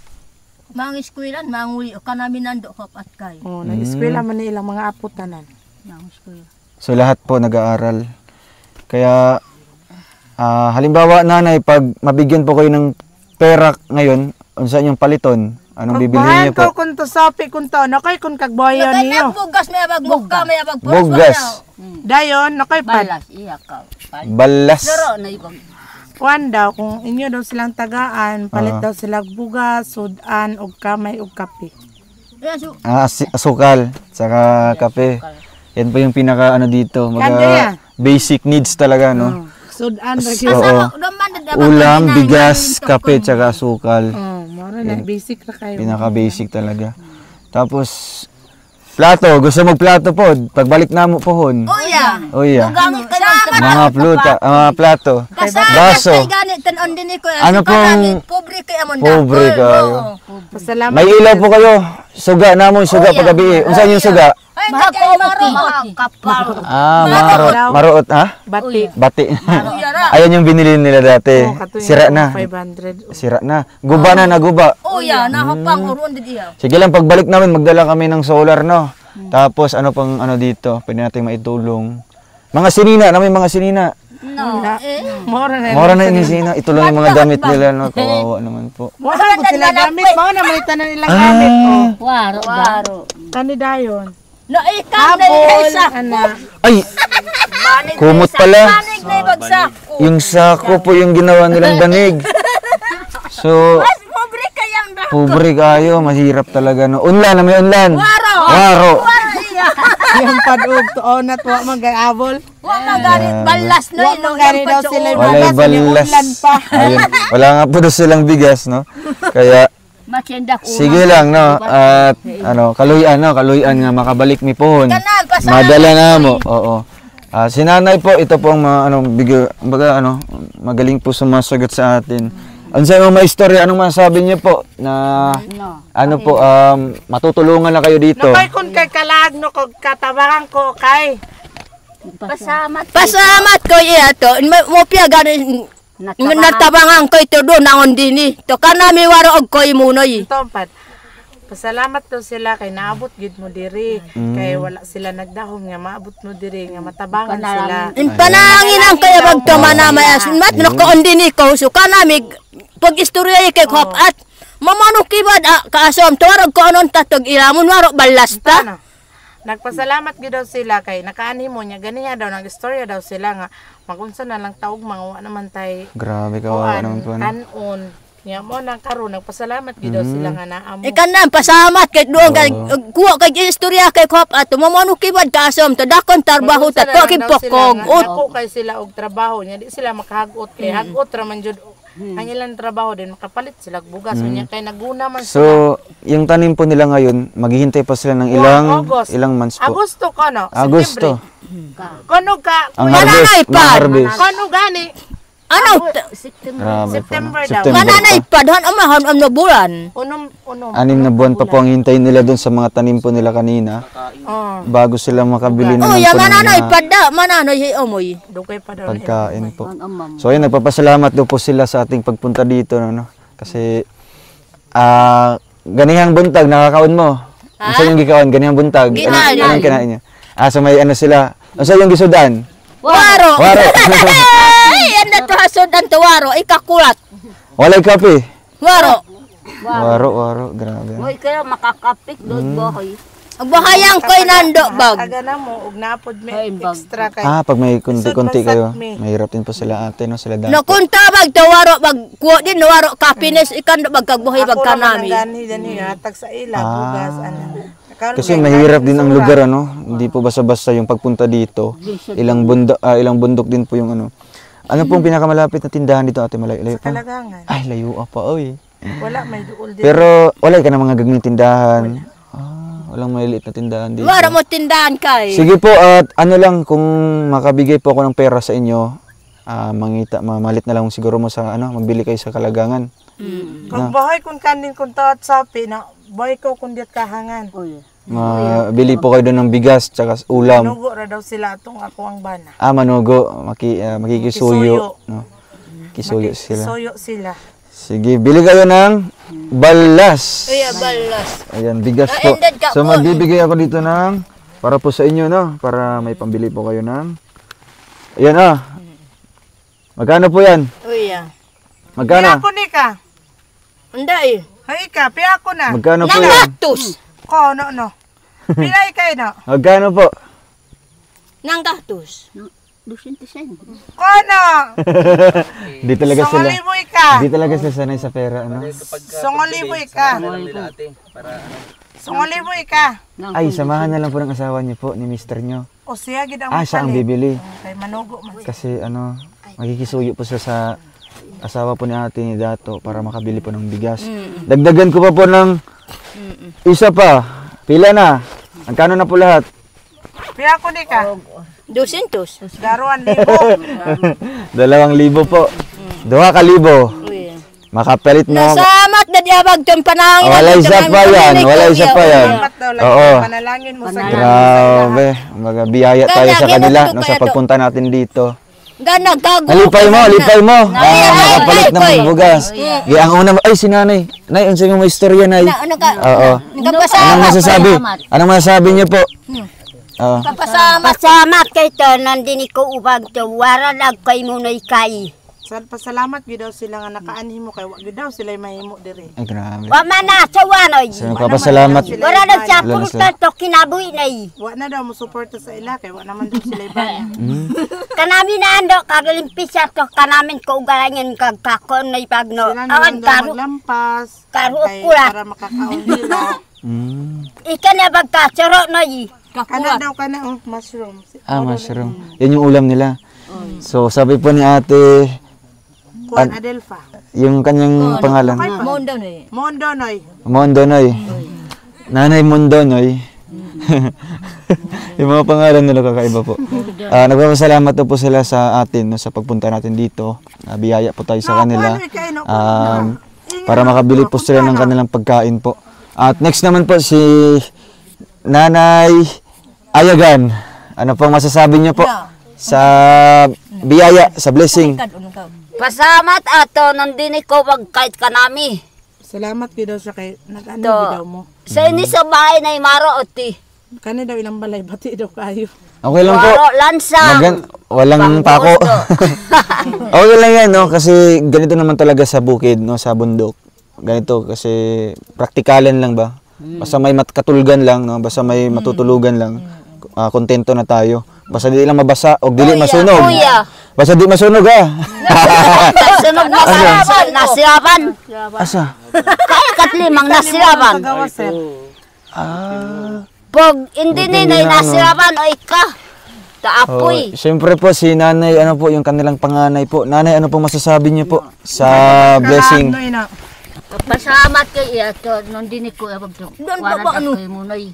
Mga eskwelan, manguli o kanami nando kapat kay. Oh, nag-eskwela man ni ilang mga apo tanan. Mga eskwela. So, lahat po nag-aaral. Kaya, halimbawa, nanay, pag mabigyan po kayo ng pera ngayon, unsa inyong paliton, anong bibilihin niyo po? Ko kun to sapi kun to, nakay kun kagboyo Kaya niyo. bugas may abag buka may abag Bugas. Dayon nakay pad. Balas iya ka. Balas. Laro na ibang. Kuan daw kung inyo daw silang tagaan, palit daw sila bugas, sudan og kamay og kape. Kaya su Asukal, saka kape. Yan po yung pinaka ano dito, Kaya. basic needs talaga, no? Sudan ra gyud. Oo. Ulam, bigas, kape, tsaka asukal. Oh, mora na basic ra kayo. Pinaka basic talaga. Tapos, plato, gusto mo plato po, pagbalik na mo pohon. Uya. Uya. Gamit ka naman. Mga pluta, mga plato. Baso. Kay ganit tanon din ko. Ano pong pobre kay amon pobre kayo? Pasalamat. May ilaw po kayo. Suga namon, suga paggabi. Unsa yung suga? Ay kapal. Marot. Marot, ha? Bati. Bati. Ayan yung binili nila dati. Sira na. 500. Sira na. Guba na, naguba. Uya, nakapang uron din iya. Sige lang, pagbalik namin, magdala kami ng solar, no? Tapos, ano pang ano dito, pwede natin maitulong. Mga sinina, na may mga sinina. No. Mora na. Mora na yung sinina. Ito lang yung mga damit nila, no? Kawawa naman po. Mora na sila gamit. Mao na may tanan ilang gamit. Oh. Waro. Tani dayon. Na ikaw na isa. Ana. Ay, kumot pala. Manig na ibagsak. Yung sako po yung ginawa nilang banig. So, Mas pobre kayang da. pobre kayo, mahirap talaga no. Unlan na may unlan. Waro. Waro. iya. Yung padug tuon at wa magabol. Wa magalit balas no. Wa magani daw sila Walay bugas ni balas. ulan pa. Ayun, wala nga po daw silang bigas no. Kaya Makindak sige lang no. At ano, kaluyan nga makabalik mi pohon. Madala na mo. Oo. Si nanay po, ito po ang magaling po sumasagot sa atin. Ano sa mga istorya, anong masasabi niyo po na ano po, matutulungan na kayo dito? Nakay kun kay kalag no kog katabangan ko kay. Pasalamat ko iya to. Mo piya ganin natabangan ko ito do nangon dini. To kanami waro og koy munoy. Tompat. Pasalamat daw sila kay naabot gid mo diri kay wala sila nagdahom nga maabot mo diri nga matabangan sila. Panangin ang kaya bagto manamayas. Mat no ko dini ko so kanami pag istorya kay ko at mamano kibad kaasom to waro ko anon tatog ilamon waro balasta. Ano? Nagpasalamat gid daw sila kay nakaanhi mo nya ganiya daw nagistorya daw sila nga magunsa na lang taog mga naman tay. Grabe kawawa naman po. Kanon. Nya mo nang karon nagpasalamat gid daw sila nga naamo. Ikan na pasalamat kay duong kay kuha kay istorya kay ko at mamano kibad kaasom to dakon trabaho ta to kipokog. Ako kay sila og trabaho nya di sila makahagot kay hagot ra man jud ang ilang trabaho din makapalit sila og bugas nya kay naguna man sila. So, yung tanim po nila ngayon, maghihintay pa sila ng ilang months po. Agosto kono. Agosto. Kono ka Ang Mananay harvest. pa. Ang harvest. kono gani Ano Grabe po. September no? daw. mananay pa don amahon am na bulan. Unom. 6 na buwan pa po ang hintayin nila doon sa mga tanim po nila kanina Oh, bago sila makabili Oh, naman ya po ng mananay mga pa da mananay hi omoy. dugay pa daw. pagkain po. So ayun, nagpapasalamat daw po sila sa ating pagpunta dito no? Kasi ganihang buntag nakakaon mo. Ano sa yung gikaon ganihang buntag? Ginain. Anong kinain niya? So may ano sila. Ano sa yung gisudan? Waro. Waro. Ay, anda to hasod ang waro ikakulat. Walay kape. Waro. Waro, grabe. Hoy kaya makakapik doon boy. Ang bahayang ko'y nando bag. Aga na mo ug napod may extra kay. Pag may kunti-kunti Isod kayo, basag mi. mahirap din po sila ate, no? Sila dati. Nakunta bag to waro bag kuha din waro kapines ikan bag kagbuhay bag kanami. Gani dani hatag sa ila bugas ana. Karon Kasi kay mahirap kahit din ang isura. lugar, ano? Hindi po basta-basta yung pagpunta dito. Ilang bundok din po yung ano. Ano pong pinakamalapit na tindahan dito, ate? Layo pa? Kalagangan. Ay, layo pa, oy. Wala may duol din. Pero wala ka na mga gagming tindahan. Walang maliliit na tindahan dito. Waro mo tindahan kay. Sige po, at ano lang, kung makabigay po ako ng pera sa inyo, mamalit na lang siguro mo sa magbili kayo sa Kalagangan. Kung bahay kun kanin kun taat sapi na bahay ko kun diat kahangan. Mabili po kayo doon ng bigas, tsaka ulam. Nugo ra daw sila atong ako ang bana. Manugo, makikisuyo. No? Kisuyo sila. Soyo sila. Sige, bili kayo ng balas. Iya balas. Ayan, bigas Ah, po. ended ka So po. magbibigay ako dito ng, para po sa inyo, no? Para may pambili po kayo ng, ayan Magkano po yan? Uya. Magkano? Piya ko ni ka. Unday. Hay ka, piya ko na. Magkano po Nang yan? gatos. Ko no. Pilay kay no. Magkano po? Nang gatos. 200 sen. Ko no. Di talaga sila. Songoliboy ka. Di talaga sila sanay sa pera, ano? Songoliboy ka. Songoliboy ka. Ay, samahan na lang po ng asawa niyo po, ni mister niyo. O siya gid ang Siya ang mapalit. bibili. Kay manugo man. Kasi magkikisuyo po sila sa asawa po ni ate ni Dato para makabili po ng bigas. Dagdagan ko pa po ng isa pa. Pila na? Magkano na po lahat? Piya ko ni ka. 200. Daruan libo. 2,000 po. 2,000. Uya. Makapalit mo. Nasamat na diabag tong panangin. Wala isa pa yan. Wala isa pa yan. Salamat daw lang. Oo. Panalangin mo sa Grabe. Biyaya tayo sa kanila no, sa pagpunta natin dito. Gana gago. Lipay mo. Makapalit ng mga bugas. Ang una, si nanay. Nay, unsa yung istorya, nay? Ano ka? Oo. Nagpasalamat. Anong masasabi niyo po? Nagpasalamat. Pasalamat kay to nandini ko ubag to wara lag kay munoy kay. Pasalamat gyud daw sila nga nakaanhim mo kay wa gyud daw sila mahimo diri. Ay, grabe. Wa man na sawanoy. So, nagpapasalamat. Wala na sa pulta to kinabuhi na Wa na daw mo suporta sa ila kay wa naman daw sila iban. Kanami na ando kagalimpisa to kanamin ko ugalangan kag kakon na ipagno. Sila Awan na daw karu maglampas. karu kay kula. para makakaon nila. Ikan na bagkasaro na Kana daw kana mushroom. Mushroom. Yan yung ulam nila. So, sabi po ni ate, Kuan Adelfa. yung kanyang pangalan. Mondo ni. Mondonoy. Mondonoy. Nanay Mondonoy. Yung mga pangalan nila kakaiba po. Nagpapasalamat po sila sa atin no, sa pagpunta natin dito. Biyaya po tayo sa kanila. Para makabili po sila ng kanilang pagkain po. At next naman po si Nanay Ayagan. Ano pong masasabi niyo po sa biyaya, sa blessing? Pasamat ato nandini ko wag kahit kanami. Salamat gyud daw siya kay nag-ano gyud daw mo. Sa ini sa bahay na imaro oti. Kani daw ilang balay bati daw kayo. Okay lang po. Waro lansang. Walang pako. Okay lang yan, no? Kasi ganito naman talaga sa bukid, no? Sa bundok. Ganito, kasi praktikalan lang ba? Basta may katulgan lang, no? Basta may matutulugan lang. Kontento na tayo. Basta di lang mabasa o dili masunog. Basta di masunog, ha? Sunog na siraban. Nasiraban. Asa? Kaya katlimang nasiraban. Pag hindi ninay nasiraban o ika. Taapoy. Siyempre po si nanay, ano po yung kanilang panganay po. Nanay, ano po masasabi niyo po sa blessing? Pasalamat kay ito. Nandini ko abag to. Wala na kay munay.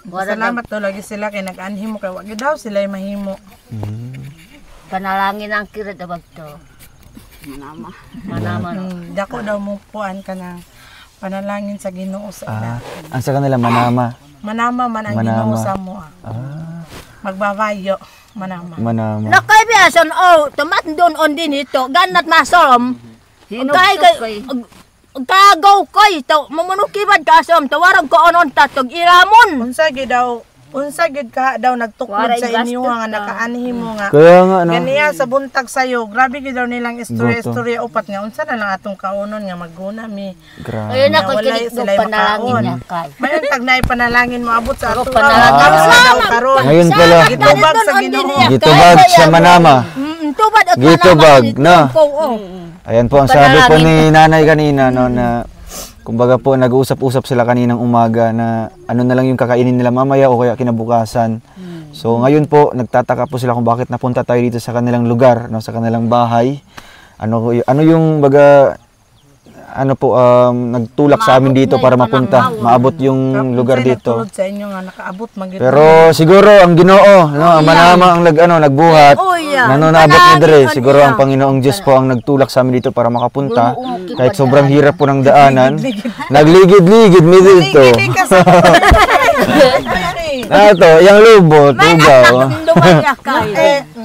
Salamat to lagi sila kay nag-anhim mo kay wa gyud daw sila mahimo. Panalangin ang kirat abag to. Manama. Dako daw mo puan ka na panalangin sa Ginoo sa ila. Ang sa kanila manama. Manama man ang Ginoo sa mo. Magbabayo manama. Manama. Nakaibiasan tomat doon on din ito. Ganat masom. Kay kagaw koy to mamunukibad ka asom tawarag ko onon tatog iramon. Unsa gid ka daw nagtuklod sa inyo nga nakaanhim mo nga. Kaya nga no. Ganiya sa buntag sayo, grabe gid daw nilang istorya upat nga unsa na lang atong kaunon nga magguna mi. Grabe. Ayun ako kinig mo panalangin niya kay. May tagnay panalangin mo abot sa ato. Panalangin. Ngayon pala. Gitubag sa Ginoo. Gitubag sa manama. Tubad at Gitubag na. Ayan po ang sabi po ni nanay kanina no na kumbaga po nag-uusap-usap sila kaninang umaga na ano na lang yung kakainin nila mamaya o kaya kinabukasan. So ngayon po nagtataka po sila kung bakit napunta tayo dito sa kanilang lugar, no, sa kanilang bahay. Ano yung baga ano po nagtulak sa amin dito para mapunta, maabot yung lugar dito. Sa inyo nga nakaabot magid. Pero siguro ang Ginoo, no, ang manama ang nagbuhat. Nanonabot ni dire. Siguro ang Panginoong Diyos po ang nagtulak sa amin dito para makapunta. Kahit sobrang hirap po ng daanan. Nagligid-ligid mi dito. Ito, yung lubo, tugaw.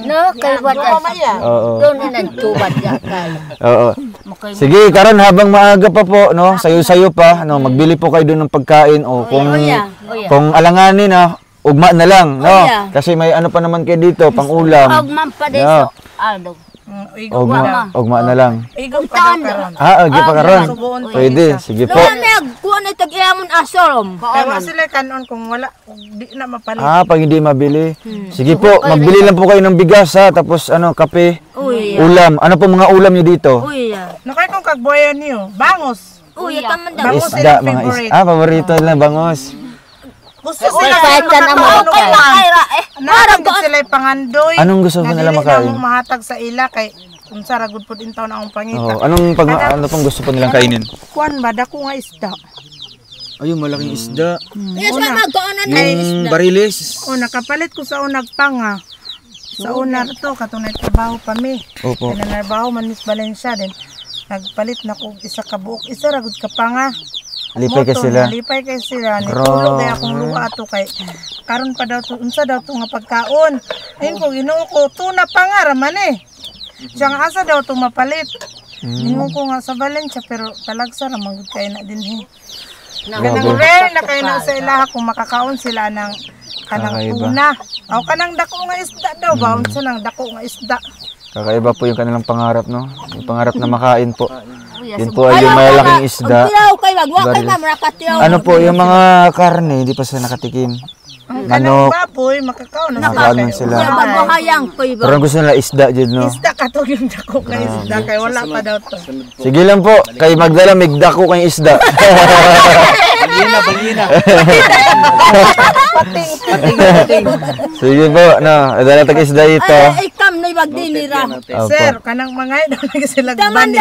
No, kay wala. Oo. Doon na nagtubad ya kay. Oo. Sige, karon habang maaga pa po, no, sayo-sayo pa, no, magbili po kayo doon ng pagkain o kung alanganin na, ugma na lang, no. Kasi may ano pa naman kayo dito, pang-ulam. Ugma pa deso. Aldo. Ugma na lang. Igong pa karon. Agi pa karon. Pwede, sige po. Kuha na tag-iamon asom. Kaya sila kanon kung wala di na mapalit. Pag hindi mabili. Sige po, magbili lang po kayo ng bigas ha, tapos ano, kape, ulam. Ano po mga ulam niyo dito? Nakay kung kagboyan niyo, bangos. Bangos Isda, mga isda. Paborito nila bangos. Gusto sila kahit ka na Narang sila pangandoy. Anong gusto ko nila makain? Nang mahatag sa ila kay unsa ra gud pud intaw na akong pangita. Ano pong gusto po nilang kainin? Kuan ba dako nga isda. Ayun, malaking isda. Yes, magkaanan na Yung bariles. Nakapalit ko sa unag panga. Sa una to katunay trabaho pa mi. Opo. Trabaho man Miss Valencia din. Nagpalit na ko isa ka buok, isa ra gud ka panga. Lipay ka sila. Lipay kay sila. Nitulog na akong luha ato kay karon pa daw to unsa daw to nga pagkaon. Ayun ko Ginoo ko tuna panga ra man eh. Siyang asa daw to mapalit. Ingon ko nga sa Valencia pero talagsa ra man gud kay na dinhi. Kanang rare na kay na sa ilaha kung makakaon sila ng kanang tuna. O kanang dako nga isda daw ba unsa nang dako nga isda. Kakaiba po yung kanilang pangarap, no? Yung pangarap na makain po. Yun po ay yung malalaking isda. Ano po, yung mga karne, hindi pa sila nakatikim. Manok. Baboy, makakaon na Nakakaon sila. Pero gusto nila isda dyan, no? Isda ka to yung dako ka isda kay wala pa daw to. Sige lang po, kay Magdala, may dako kayong isda. Balina. Sige po, no, dala tag isda ito. Ikam na magdinira. Sir, kanang mga daw lagi sila banig.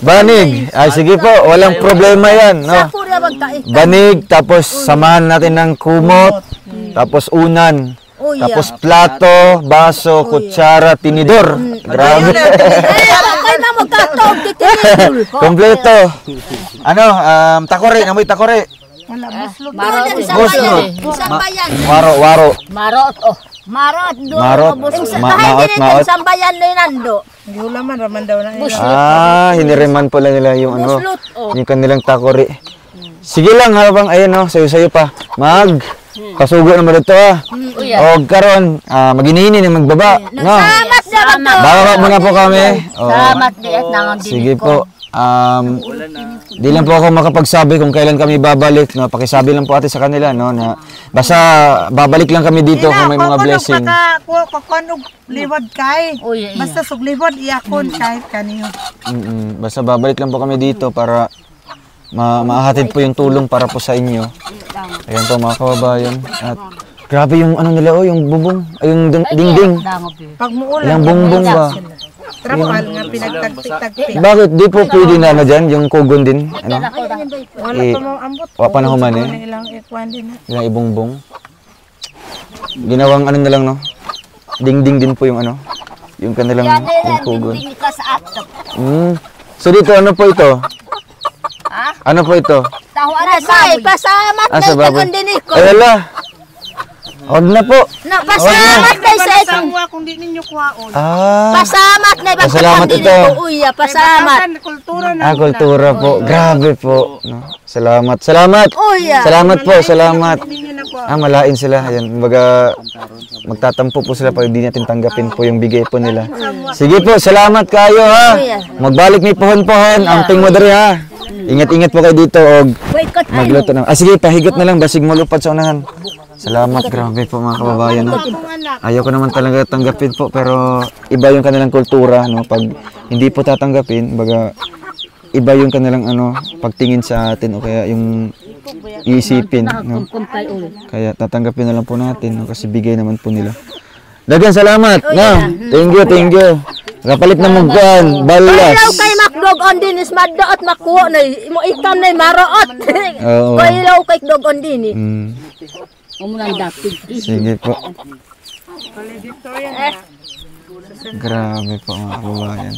Banig. Ay, sige po, walang problema yan, no? Banig, tapos samahan natin ng kumot, tapos unan, tapos plato, baso, kutsara, tinidor. Grabe. Kompleto. Ano, takore, namoy takore. Buslot. Waro. Marot, oh. Marot, do. Marot. Maot. Sambayan na nando. Gulaman raman daw na. Hiniriman po lang nila yung ano, yung kanilang takore. Sige lang habang ayun no, sayo-sayo pa. Kasugo naman dito O karon, maginini na magbaba. No. Salamat. Baba muna po kami. Salamat diet nang sige po. Di lang po ako makapagsabi kung kailan kami babalik, no. Pakisabi lang po ate sa kanila, no, na basta babalik lang kami dito kung may mga blessing. Kunog liwad kay. Basta sugliwad iyakon kahit kaniyo. Basta babalik lang po kami dito para maahatid po yung tulong para po sa inyo. Ayan po mga kababayan. At grabe yung ano nila, yung bubong, yung dingding. Pag muulan, ilang bongbong ba? Trapal nga pinagtagpi-tagpi. Bakit di po pwede na ano dyan, yung kugon din? Ano? Wala pa mo ambot. Wala pa na human eh. Ilang ikwan din. Ilang ibongbong. Ginawang ano na lang, no? Dingding din po yung ano, yung kanilang yung kugon. So dito ano po ito? Ano po ito? Pasamat na sa baboy. ko. Ay ala. Huwag na po. Na pasamat na sa itong. Kung di ninyo kuhaon. Pasamat na ba? Salamat ito. Uya, pasamat. Kultura na. Kultura po. Grabe po. No? Salamat. Uya. Salamat po. Salamat. Malain sila. Ayan, kumbaga magtatampo po sila pag hindi natin tanggapin po yung bigay po nila. Sige po, salamat kayo ha. Magbalik may pohon-pohon. Amping mo dari ha. Ingat-ingat po kayo dito og magluto na. Sige, pahigot na lang basig malupad sa unahan. Salamat, grabe po mga kababayan. No? Ayaw ko naman talaga tanggapin po pero iba yung kanilang kultura, no? Pag hindi po tatanggapin, baga iba yung kanilang ano, pagtingin sa atin o kaya yung iisipin, no? Kaya tatanggapin na lang po natin, no? Kasi bigay naman po nila. Dagan salamat, no? Thank you. Kapalit na mugkan, balas. Ilaw kay makdog on din is maddaot makuha na mo ikam na maraot. Ko ilaw kay dog on din eh. Umulan dapit. Sige po. Grabe po mga kababayan.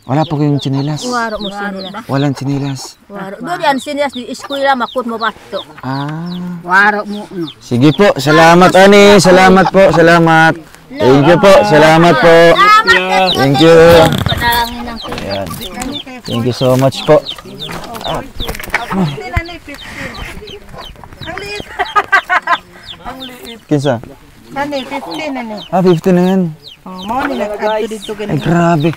Wala po kayong tsinelas. Waro mo sinilas. Walang tsinelas. Waro. Do yan sinilas di eskwela makut mo bato. Waro mo. Sige po, salamat ani, salamat po, salamat. Thank you po, salamat po. Thank you. Ayan. Thank you so much po. Kinsa? Nani, 15 na ni. 15 na yan. Mau ni nag-add dito Ay, grabe.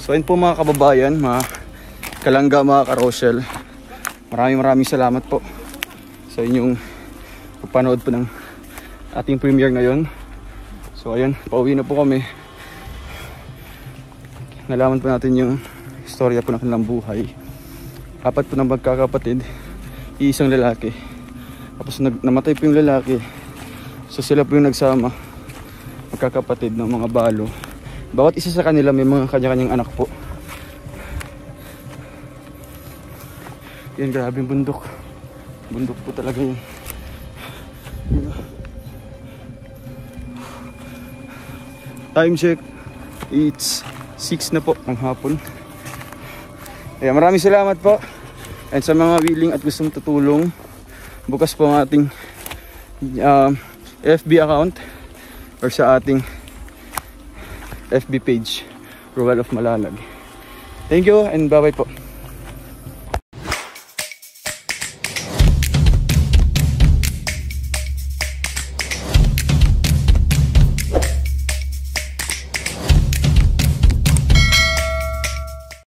So yun po mga kababayan, mga kalangga, mga karosyal, maraming salamat po sa inyong pagpanood po ng ating premiere ngayon. So ayun, pauwi na po kami. Nalaman po natin yung istorya po ng kanilang buhay. 4 po ng magkakapatid, isang lalaki. Tapos namatay po yung lalaki. So sila po yung nagsama, magkakapatid ng mga balo. Bawat isa sa kanila may mga kanya-kanyang anak po. Yan, grabe yung bundok. Bundok po talaga yun. Time check. It's 6 na po ng hapon. Ayan, maraming salamat po. And sa mga willing at gustong tutulong, bukas po ang ating FB account or sa ating FB page, Rural of Malalag. Thank you and bye-bye po.